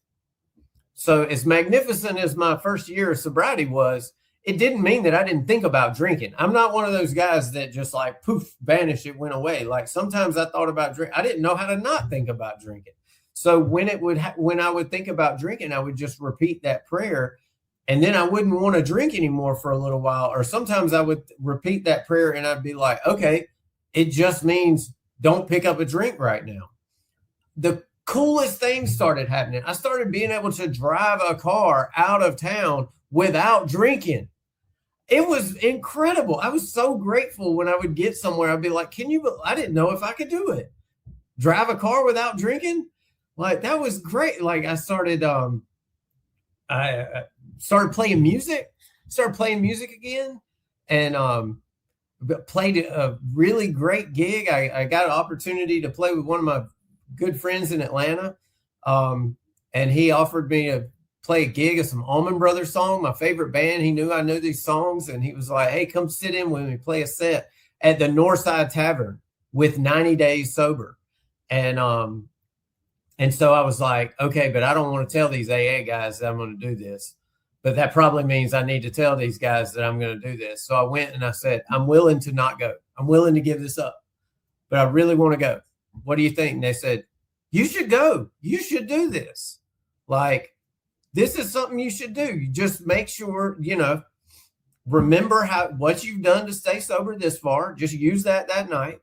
So as magnificent as my first year of sobriety was, it didn't mean that I didn't think about drinking. I'm not one of those guys that just like, poof, vanished, it went away. Like, sometimes I thought about drink. I didn't know how to not think about drinking. So when I would think about drinking, I would just repeat that prayer, and then I wouldn't want to drink anymore for a little while. Or sometimes I would repeat that prayer and I'd be like, okay, it just means don't pick up a drink right now. The coolest things started happening. I started being able to drive a car out of town without drinking. It was incredible. I was so grateful when I would get somewhere. I'd be like, I didn't know if I could do it. Drive a car without drinking? Like, that was great. Like, I started playing music again, and played a really great gig. I got an opportunity to play with one of my good friends in Atlanta. And he offered me to play a gig of some Allman Brothers song, my favorite band. He knew I knew these songs, and he was like, hey, come sit in with me, play a set at the Northside Tavern with 90 Days Sober. And so I was like, okay, but I don't want to tell these AA guys that I'm going to do this. But that probably means I need to tell these guys that I'm going to do this. So I went and I said, I'm willing to not go. I'm willing to give this up, but I really want to go. What do you think? And they said, you should go. You should do this. Like, this is something you should do. You just make sure, remember what you've done to stay sober this far. Just use that night.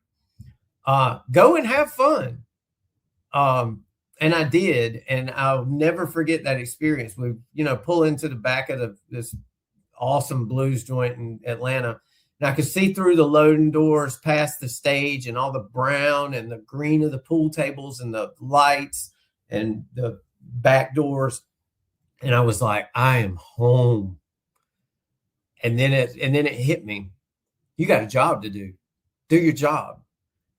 Go and have fun. And I did, and I'll never forget that experience. We, pull into the back of this awesome blues joint in Atlanta, and I could see through the loading doors past the stage and all the brown and the green of the pool tables and the lights and the back doors. And I was like, I am home. And then it hit me. You got a job to do. Do your job.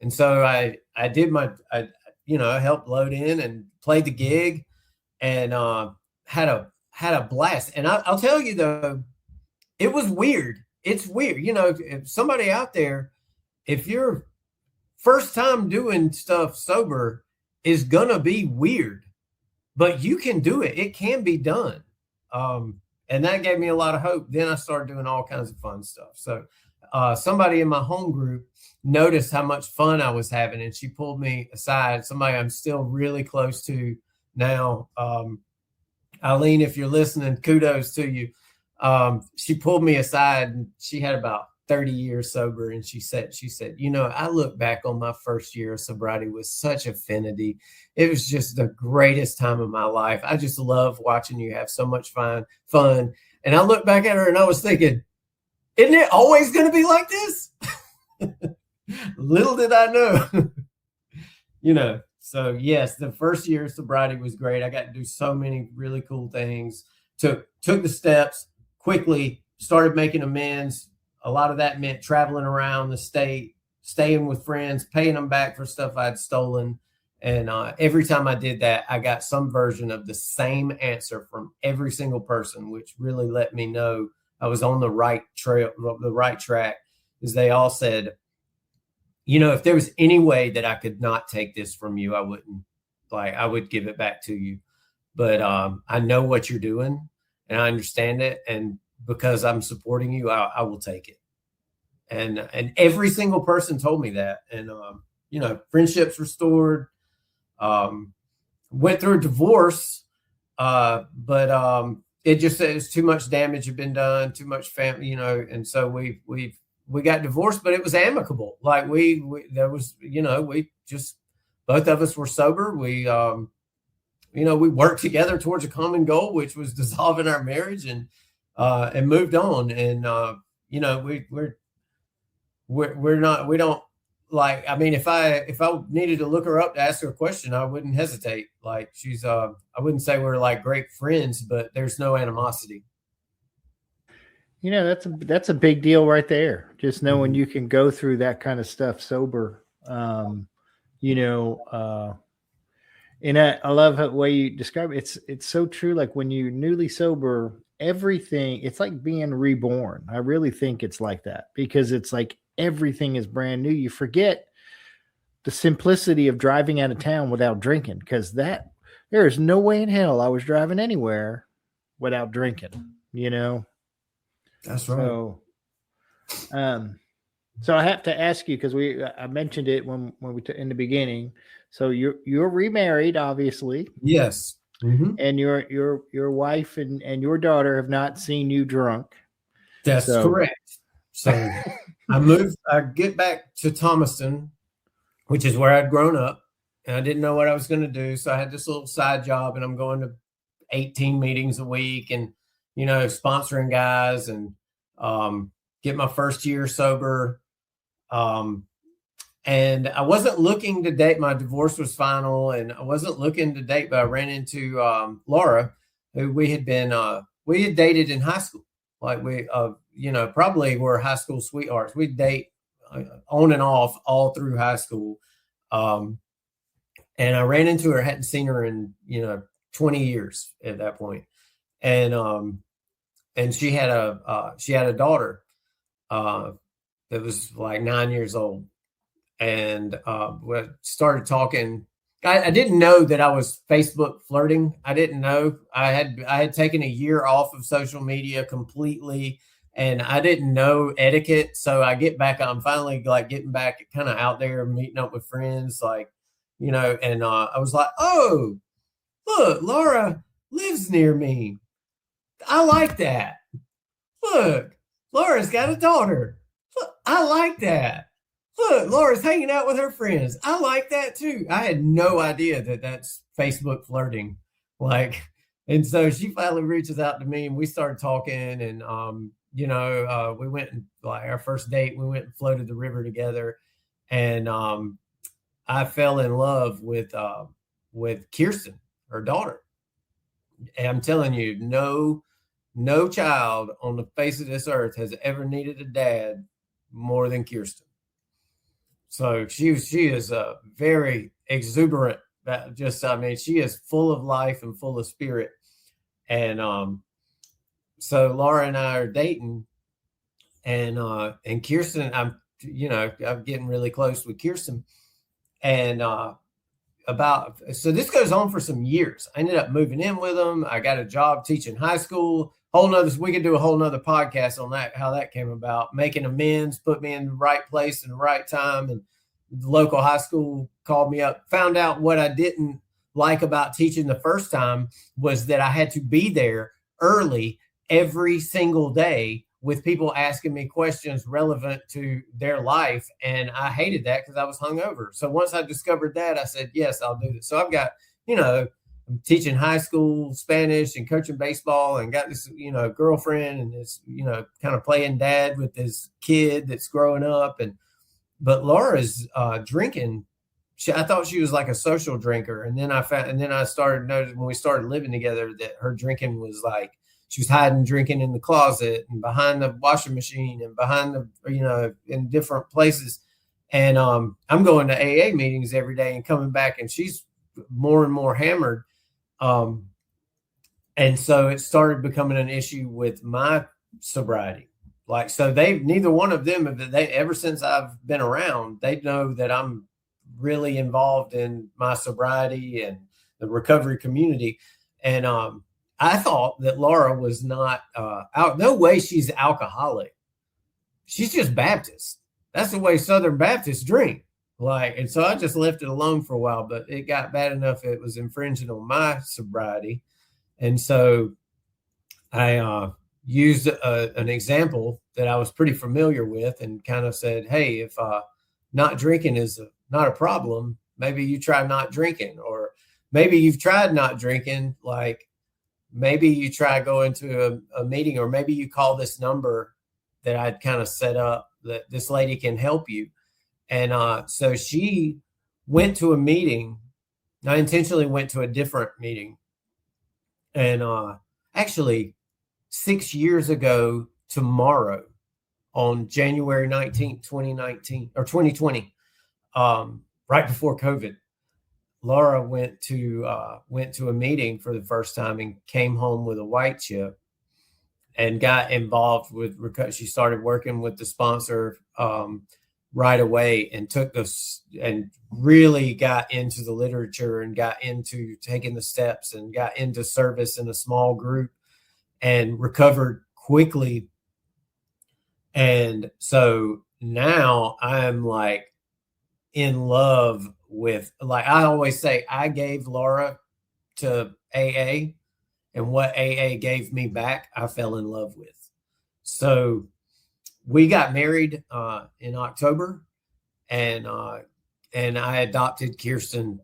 And so I did I helped load in and played the gig, and had a blast. And I'll tell you though, it was weird. It's weird. If somebody out there, if your first time doing stuff sober is gonna be weird, but you can do it. It can be done. And that gave me a lot of hope. Then I started doing all kinds of fun stuff. So somebody in my home group noticed how much fun I was having, and she pulled me aside. Somebody I'm still really close to now. Eileen, if you're listening, kudos to you. She pulled me aside, and she had about 30 years sober. And she said, I look back on my first year of sobriety with such affinity. It was just the greatest time of my life. I just love watching you have so much fun. And I look back at her and I was thinking, isn't it always going to be like this? Little did I know, so yes, the first year of sobriety was great. I got to do so many really cool things, took the steps quickly, started making amends. A lot of that meant traveling around the state, staying with friends, paying them back for stuff I'd stolen. And every time I did that, I got some version of the same answer from every single person, which really let me know I was on the right trail, the right track. Is they all said, if there was any way that I could not take this from you, I wouldn't. I would give it back to you. But I know what you're doing, and I understand it. And because I'm supporting you, I will take it. And every single person told me that. And friendships restored. Went through a divorce, but it just says too much damage had been done, too much family, and so we got divorced, but it was amicable. We just, both of us were sober. We worked together towards a common goal, which was dissolving our marriage, and moved on. And we don't if I needed to look her up to ask her a question, I wouldn't hesitate. I wouldn't say we're great friends, but there's no animosity. That's a big deal right there. Just knowing you can go through that kind of stuff sober. And I love the way you describe it. It's so true. Like when you're newly sober, everything, it's like being reborn. I really think it's like that, because it's like everything is brand new. You forget the simplicity of driving out of town without drinking, because there is no way in hell I was driving anywhere without drinking, That's right. So I have to ask you, because I mentioned it when we in the beginning. So you're remarried, obviously. Yes. Mm-hmm. And your wife and your daughter have not seen you drunk. That's correct. So I get back to Thomaston, which is where I'd grown up, and I didn't know what I was going to do. So I had this little side job, and I'm going to 18 meetings a week, and sponsoring guys, and get my first year sober. And I wasn't looking to date. My divorce was final, and I wasn't looking to date, but I ran into Laura, who we had dated in high school. We probably were high school sweethearts. We'd date on and off all through high school. And I ran into her, hadn't seen her in, 20 years at that point. And she had a daughter that was like 9 years old. And we started talking. I didn't know that I was Facebook flirting. I didn't know. I had taken a year off of social media completely, and I didn't know etiquette. So I get back. I'm finally like getting back, kind of out there, meeting up with friends, like, And I was like, "Oh, look, Laura lives near me. I like that. Look, Laura's got a daughter. Look, I like that. Look, Laura's hanging out with her friends. I like that too." I had no idea that that's Facebook flirting. And so she finally reaches out to me and we started talking, and, we went and like our first date, we went and floated the river together. And, I fell in love with Kirsten, her daughter. And I'm telling you, no child on the face of this earth has ever needed a dad more than Kirsten. So she is very exuberant. She is full of life and full of spirit. And so Laura and I are dating, and Kirsten, I'm getting really close with Kirsten. And so this goes on for some years. I ended up moving in with them. I got a job teaching high school. We could do a whole nother podcast on that, how that came about. Making amends, put me in the right place in the right time. And the local high school called me up, found out what I didn't like about teaching the first time was that I had to be there early every single day with people asking me questions relevant to their life. And I hated that because I was hungover. So once I discovered that, I said, yes, I'll do this. So I've got, I'm teaching high school Spanish and coaching baseball, and got this, girlfriend, and this, kind of playing dad with this kid that's growing up. But Laura's drinking. I thought she was like a social drinker. And then I started noticing when we started living together that her drinking was like, she was hiding drinking in the closet and behind the washing machine and behind in different places. And I'm going to AA meetings every day and coming back, and she's more and more hammered. And so it started becoming an issue with my sobriety. So neither one of them, ever since I've been around, they know that I'm really involved in my sobriety and the recovery community. And I thought that Laura was not out. No way she's alcoholic. She's just Baptist. That's the way Southern Baptists drink. And so I just left it alone for a while, but it got bad enough it was infringing on my sobriety. And so I used an example that I was pretty familiar with and kind of said, hey, if not drinking is not a problem, maybe you try not drinking. Or maybe you've tried not drinking, maybe you try going to a meeting, or maybe you call this number that I'd kind of set up that this lady can help you. And so she went to a meeting. I intentionally went to a different meeting. And actually 6 years ago tomorrow, on January 19th, 2019 or 2020, right before COVID, Laura went to a meeting for the first time and came home with a white chip and got involved with recovery. She started working with the sponsor right away and took this and really got into the literature and got into taking the steps and got into service in a small group and recovered quickly. And so now I'm in love with, I always say, I gave Laura to AA, and what AA gave me back, I fell in love with. So we got married in October, and I adopted Kirsten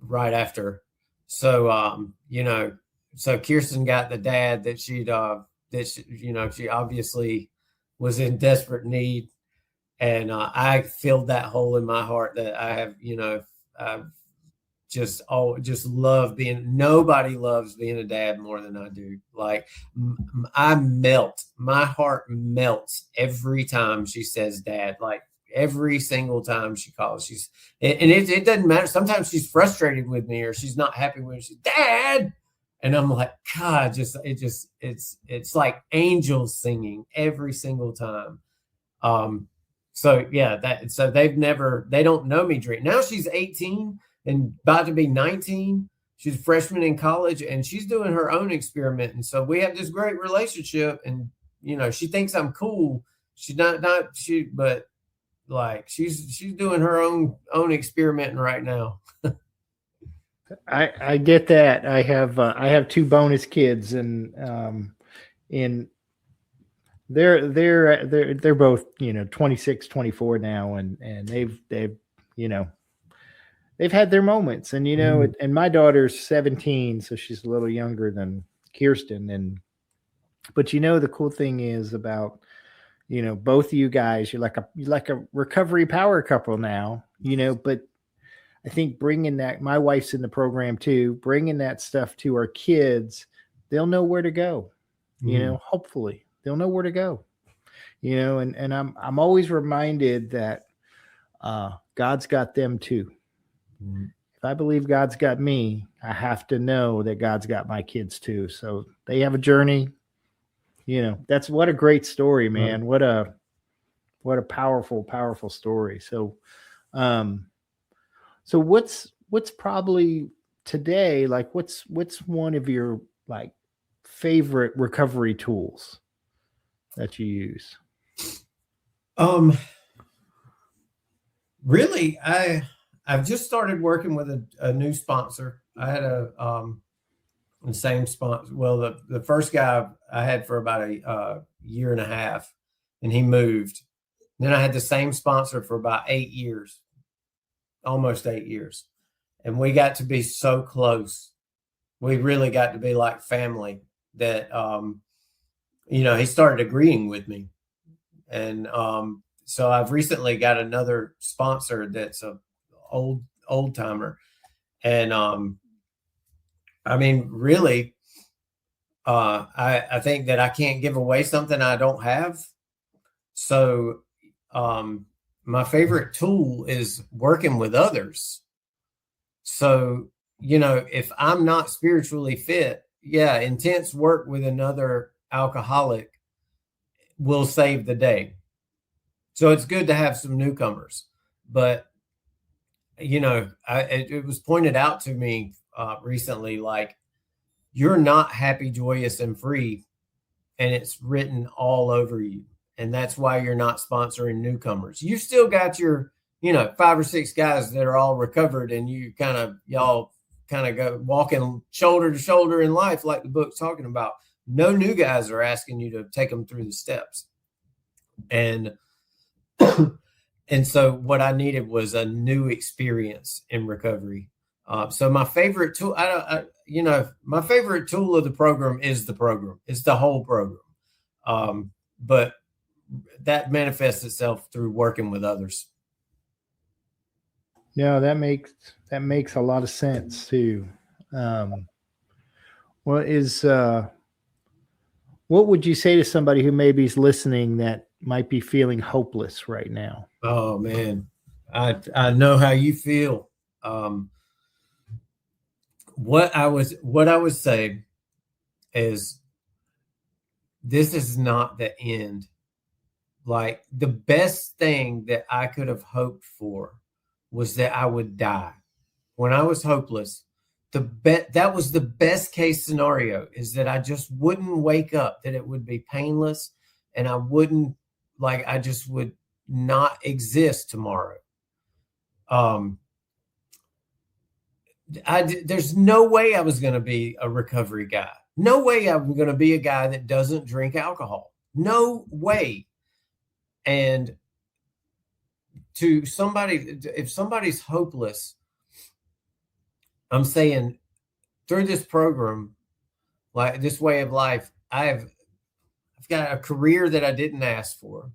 right after. So so Kirsten got the dad that she obviously was in desperate need. And I filled that hole in my heart that I have, I've just love being, nobody loves being a dad more than I do. I melt, my heart melts every time she says dad. every single time she calls. It doesn't matter. Sometimes she's frustrated with me or she's not happy with me. She's Dad. And I'm like, God, it's like angels singing every single time. So they don't know me drink. Now she's 18 and about to be 19. She's a freshman in college and she's doing her own experiment. And so we have this great relationship and, she thinks I'm cool. She's but like she's doing her own experimenting right now. I get that. I have two bonus kids and they're both 26, 24 now and they've had their moments and and my daughter's 17, so she's a little younger than Kirsten but the cool thing is about both of you guys, you're like a recovery power couple now, but I think bringing that, my wife's in the program too, bringing that stuff to our kids, they'll know where to go, hopefully they'll know where to go, and I'm always reminded that God's got them too. If I believe God's got me, I have to know that God's got my kids too. So they have a journey, that's what a great story, man. Right. What a powerful story. So, so what's probably today, like what's one of your like favorite recovery tools that you use? Really, I've just started working with a new sponsor. I had the same sponsor. Well, the first guy I had for about a year and a half, and he moved. Then I had the same sponsor for about 8 years, almost 8 years. And we got to be so close. We really got to be like family that, he started agreeing with me. And so I've recently got another sponsor that's a old timer. And really, I think that I can't give away something I don't have. So my favorite tool is working with others. So, if I'm not spiritually fit, intense work with another alcoholic will save the day. So it's good to have some newcomers, but it was pointed out to me recently, like you're not happy, joyous, and free, and it's written all over you. And that's why you're not sponsoring newcomers. You still got your, 5 or 6 guys that are all recovered, and y'all kind of go walking shoulder to shoulder in life, like the book's talking about. No new guys are asking you to take them through the steps. And so what I needed was a new experience in recovery. So my favorite tool, my favorite tool of the program is the program. It's the whole program. But that manifests itself through working with others. Yeah, that makes a lot of sense too. What would you say to somebody who maybe is listening that might be feeling hopeless right now? Oh man, I know how you feel. What I would say is this is not the end. Like the best thing that I could have hoped for was that I would die. When I was hopeless, that was the best case scenario, is that I just wouldn't wake up, that it would be painless, and I just would not exist tomorrow. There's no way I was going to be a recovery guy. No way I'm going to be a guy that doesn't drink alcohol. No way. And to somebody, if somebody's hopeless, I'm saying through this program, like this way of life, I've got a career that I didn't ask for.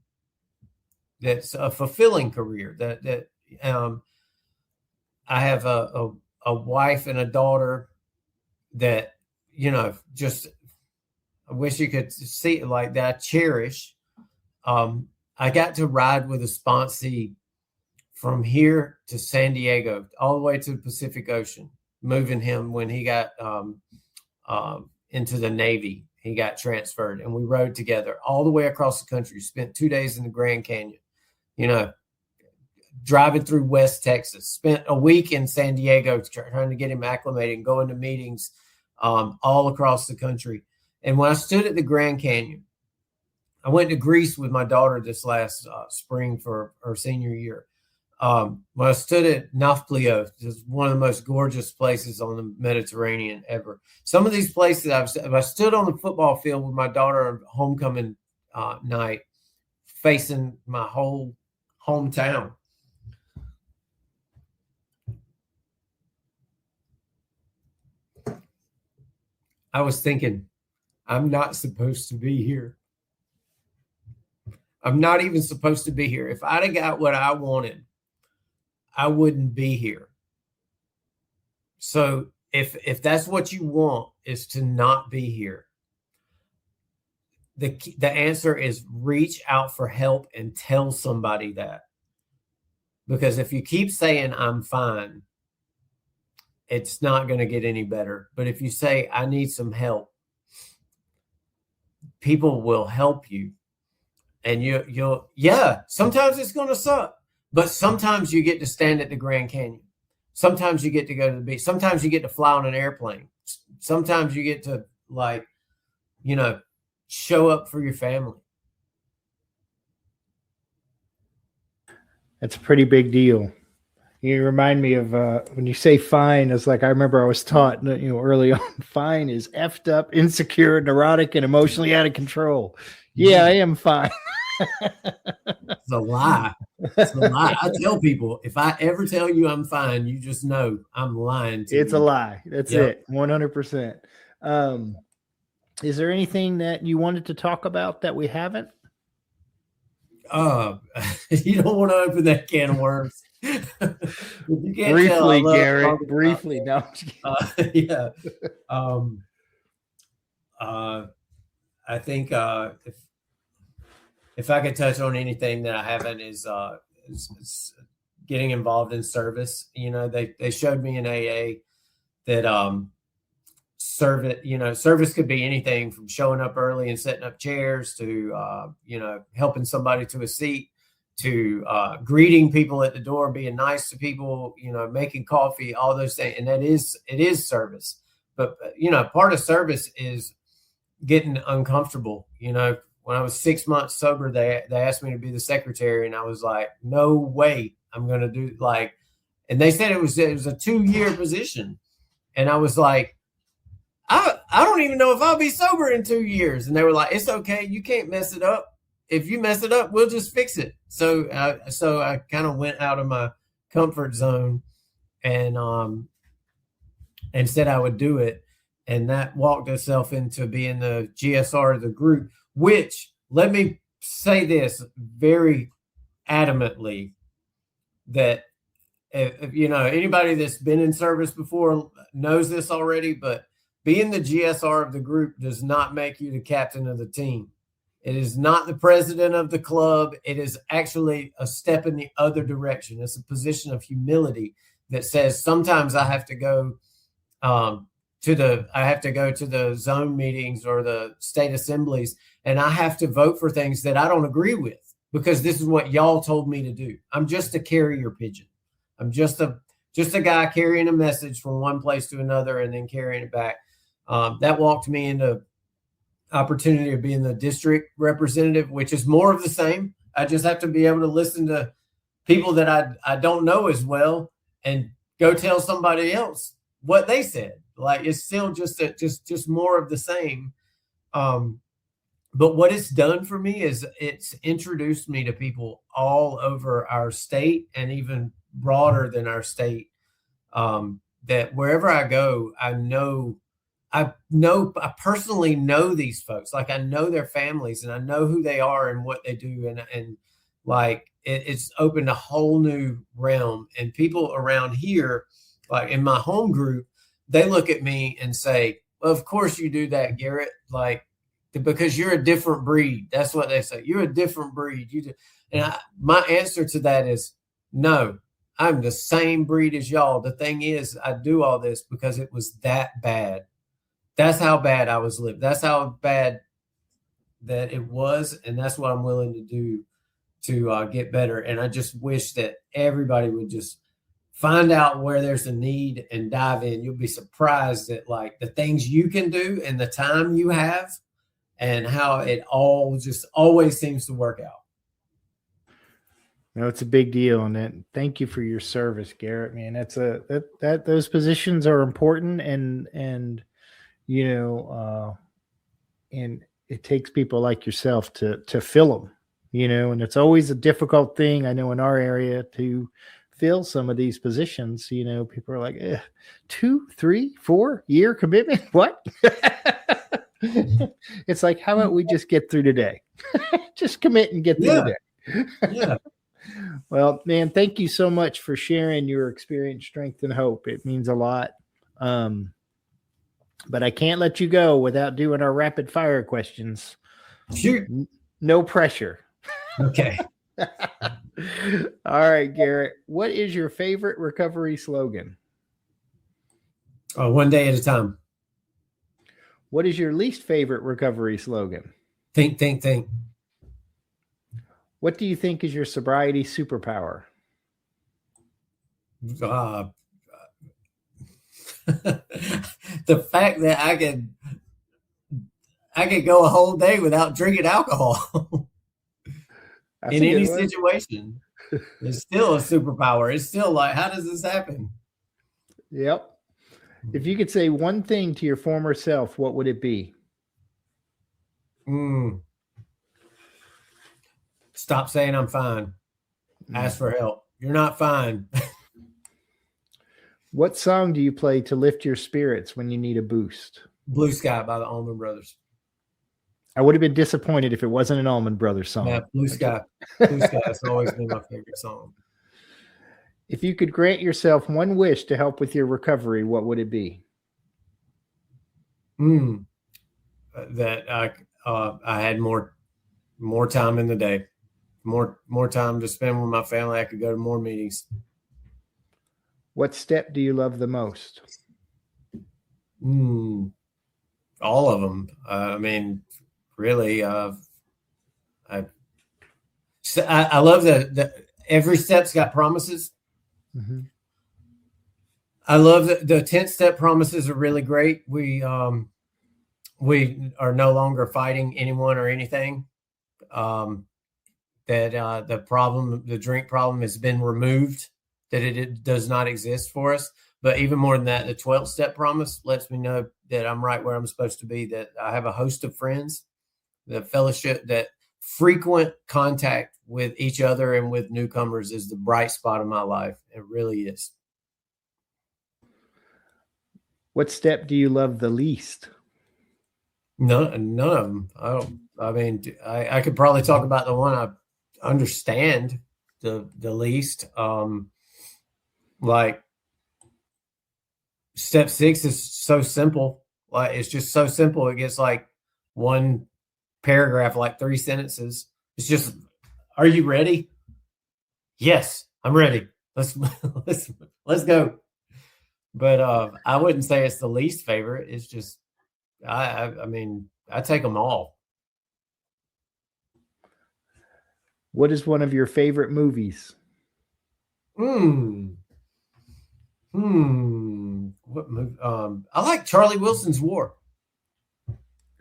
That's a fulfilling career. That I have a wife and a daughter that, just I wish you could see it like that. I cherish. I got to ride with a sponsee from here to San Diego, all the way to the Pacific Ocean, moving him when he got into the Navy. He got transferred, and we rode together all the way across the country. Spent 2 days in the Grand Canyon, driving through West Texas. Spent a week in San Diego trying to get him acclimated and going to meetings all across the country. And when I stood at the Grand Canyon, I went to Greece with my daughter this last spring for her senior year. When I stood at Nafplio, it's one of the most gorgeous places on the Mediterranean ever. Some of these places, I stood on the football field with my daughter on homecoming night, facing my whole hometown. I was thinking, I'm not supposed to be here. I'm not even supposed to be here. If I'd have got what I wanted, I wouldn't be here. So if that's what you want, is to not be here, the answer is reach out for help and tell somebody that. Because if you keep saying I'm fine, it's not going to get any better. But if you say I need some help, people will help you. And you'll sometimes it's going to suck, but sometimes you get to stand at the Grand Canyon. Sometimes you get to go to the beach. Sometimes you get to fly on an airplane. Sometimes you get to show up for your family. That's a pretty big deal. You remind me of when you say fine, it's like I remember I was taught, early on, fine is effed up, insecure, neurotic, and emotionally out of control. Yeah, I am fine. It's a lie. It's a lie. I tell people, if I ever tell you I'm fine, you just know I'm lying to you. It's a lie. That's it. 100%. Is there anything that you wanted to talk about that we haven't? You don't want to open that can of worms. Briefly, Garrett. Briefly. No. Yeah. I think if I could touch on anything that I haven't is getting involved in service. They showed me in AA that service could be anything from showing up early and setting up chairs to helping somebody to a seat, to greeting people at the door, being nice to people, making coffee, all those things. And it is service. But part of service is getting uncomfortable. When I was 6 months sober, they asked me to be the secretary, and I was like, no way I'm going to do and they said it was a 2-year position. And I was like, I don't even know if I'll be sober in 2 years. And they were like, it's okay. You can't mess it up. If you mess it up, we'll just fix it. So I kind of went out of my comfort zone and said I would do it. And that walked itself into being the GSR of the group, which, let me say this very adamantly, that if anybody that's been in service before knows this already, but being the GSR of the group does not make you the captain of the team. It is not the president of the club. It is actually a step in the other direction. It's a position of humility that says sometimes I have to go to the zone meetings or the state assemblies, and I have to vote for things that I don't agree with because this is what y'all told me to do. I'm just a carrier pigeon. I'm just a guy carrying a message from one place to another and then carrying it back. That walked me into opportunity of being the district representative, which is more of the same. I just have to be able to listen to people that I don't know as well and go tell somebody else what they said. It's still just more of the same. But what it's done for me is it's introduced me to people all over our state and even broader than our state, that wherever I go, I personally know these folks. I know their families and I know who they are and what they do. And it's opened a whole new realm. And people around here, in my home group, they look at me and say, well, of course you do that, Garrett. because you're a different breed. That's what they say. You're a different breed. My answer to that is no. I'm the same breed as y'all. The thing is, I do all this because it was that bad. That's how bad I was living. That's how bad that it was, and that's what I'm willing to do to get better. And I just wish that everybody would just find out where there's a need and dive in. You'll be surprised at like the things you can do and the time you have and how it all just always seems to work out. No, it's a big deal, and thank you for your service, Garrett. Man, that those positions are important, and and it takes people like yourself to fill them, and it's always a difficult thing. I know in our area to fill some of these positions. People are like 2, 3, 4 year commitment. What? It's like, how about we just get through today? Just commit and get through today. Yeah. Well, man, thank you so much for sharing your experience, strength, and hope. It means a lot. But I can't let you go without doing our rapid fire questions. Sure. No pressure. Okay. All right, Garrett. What is your favorite recovery slogan? One day at a time. What is your least favorite recovery slogan? Think, think, think. What do you think is your sobriety superpower? The fact that I could go a whole day without drinking alcohol in any situation. It's still a superpower. It's still like, how does this happen? Yep. If you could say one thing to your former self, what would it be? Stop saying I'm fine. Ask for help. You're not fine. What song do you play to lift your spirits when you need a boost? Blue Sky by the Allman Brothers. I would have been disappointed if it wasn't an Allman Brothers song. Yeah, Blue Sky. Blue Sky has always been my favorite song. If you could grant yourself one wish to help with your recovery, what would it be? That I had more time in the day, more time to spend with my family. I could go to more meetings. What step do you love the most? All of them. I mean, really, I love that every step's got promises. Mm-hmm. I love that the 10th step promises are really great. We are no longer fighting anyone or anything. That the drink problem has been removed, that it does not exist for us. But even more than that, the 12th step promise lets me know that I'm right where I'm supposed to be, that I have a host of friends, the fellowship, that frequent contact with each other and with newcomers is the bright spot of my life. It really is. What step do you love the least? None of them. I could probably talk about the one I understand the least. Like step 6 is so simple. Like it's just so simple. It gets like one paragraph, like 3 sentences. It's just, are you ready? Yes, I'm ready. Let's go. But I wouldn't say it's the least favorite. It's just, I mean, I take them all. What is one of your favorite movies? What movie? I like Charlie Wilson's War.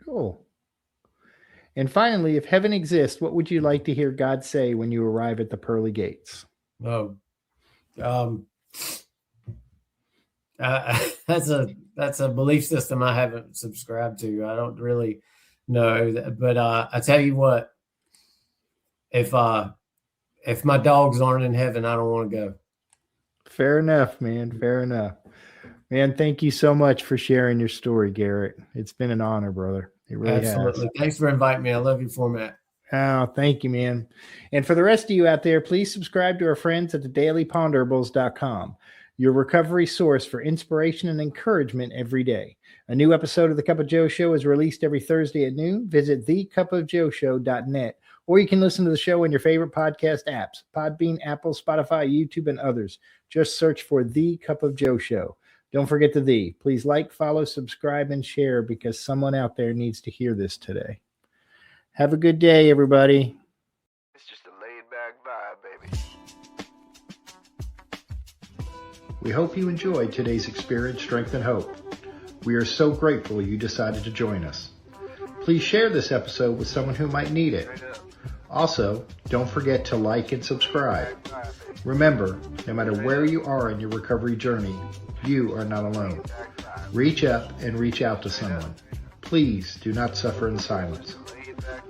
Cool. And finally, if heaven exists, what would you like to hear God say when you arrive at the pearly gates? That's a belief system I haven't subscribed to. I don't really know that, but I tell you what, if my dogs aren't in heaven, I don't want to go. Fair enough, man. Fair enough. Man, thank you so much for sharing your story, Garrett. It's been an honor, brother. It really Absolutely. has. Thanks for inviting me. I love your format. Oh, thank you, man. And for the rest of you out there, please subscribe to our friends at thedailyponderables.com. your recovery source for inspiration and encouragement every day. A new episode of The Cup of Joe Show is released every Thursday at noon. Visit thecupofjoeshow.net, or you can listen to the show in your favorite podcast apps, Podbean, Apple, Spotify, YouTube, and others. Just search for The Cup of Joe Show. Don't forget the "the." Please like, follow, subscribe, and share because someone out there needs to hear this today. Have a good day, everybody. It's just a laid-back vibe, baby. We hope you enjoyed today's Experience, Strength, and Hope. We are so grateful you decided to join us. Please share this episode with someone who might need it. Also, don't forget to like and subscribe. Remember, no matter where you are in your recovery journey, you are not alone. Reach up and reach out to someone. Please do not suffer in silence.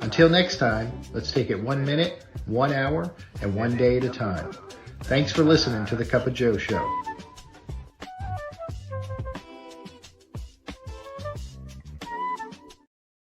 Until next time, let's take it 1 minute, 1 hour, and 1 day at a time. Thanks for listening to The Cup of Joe Show.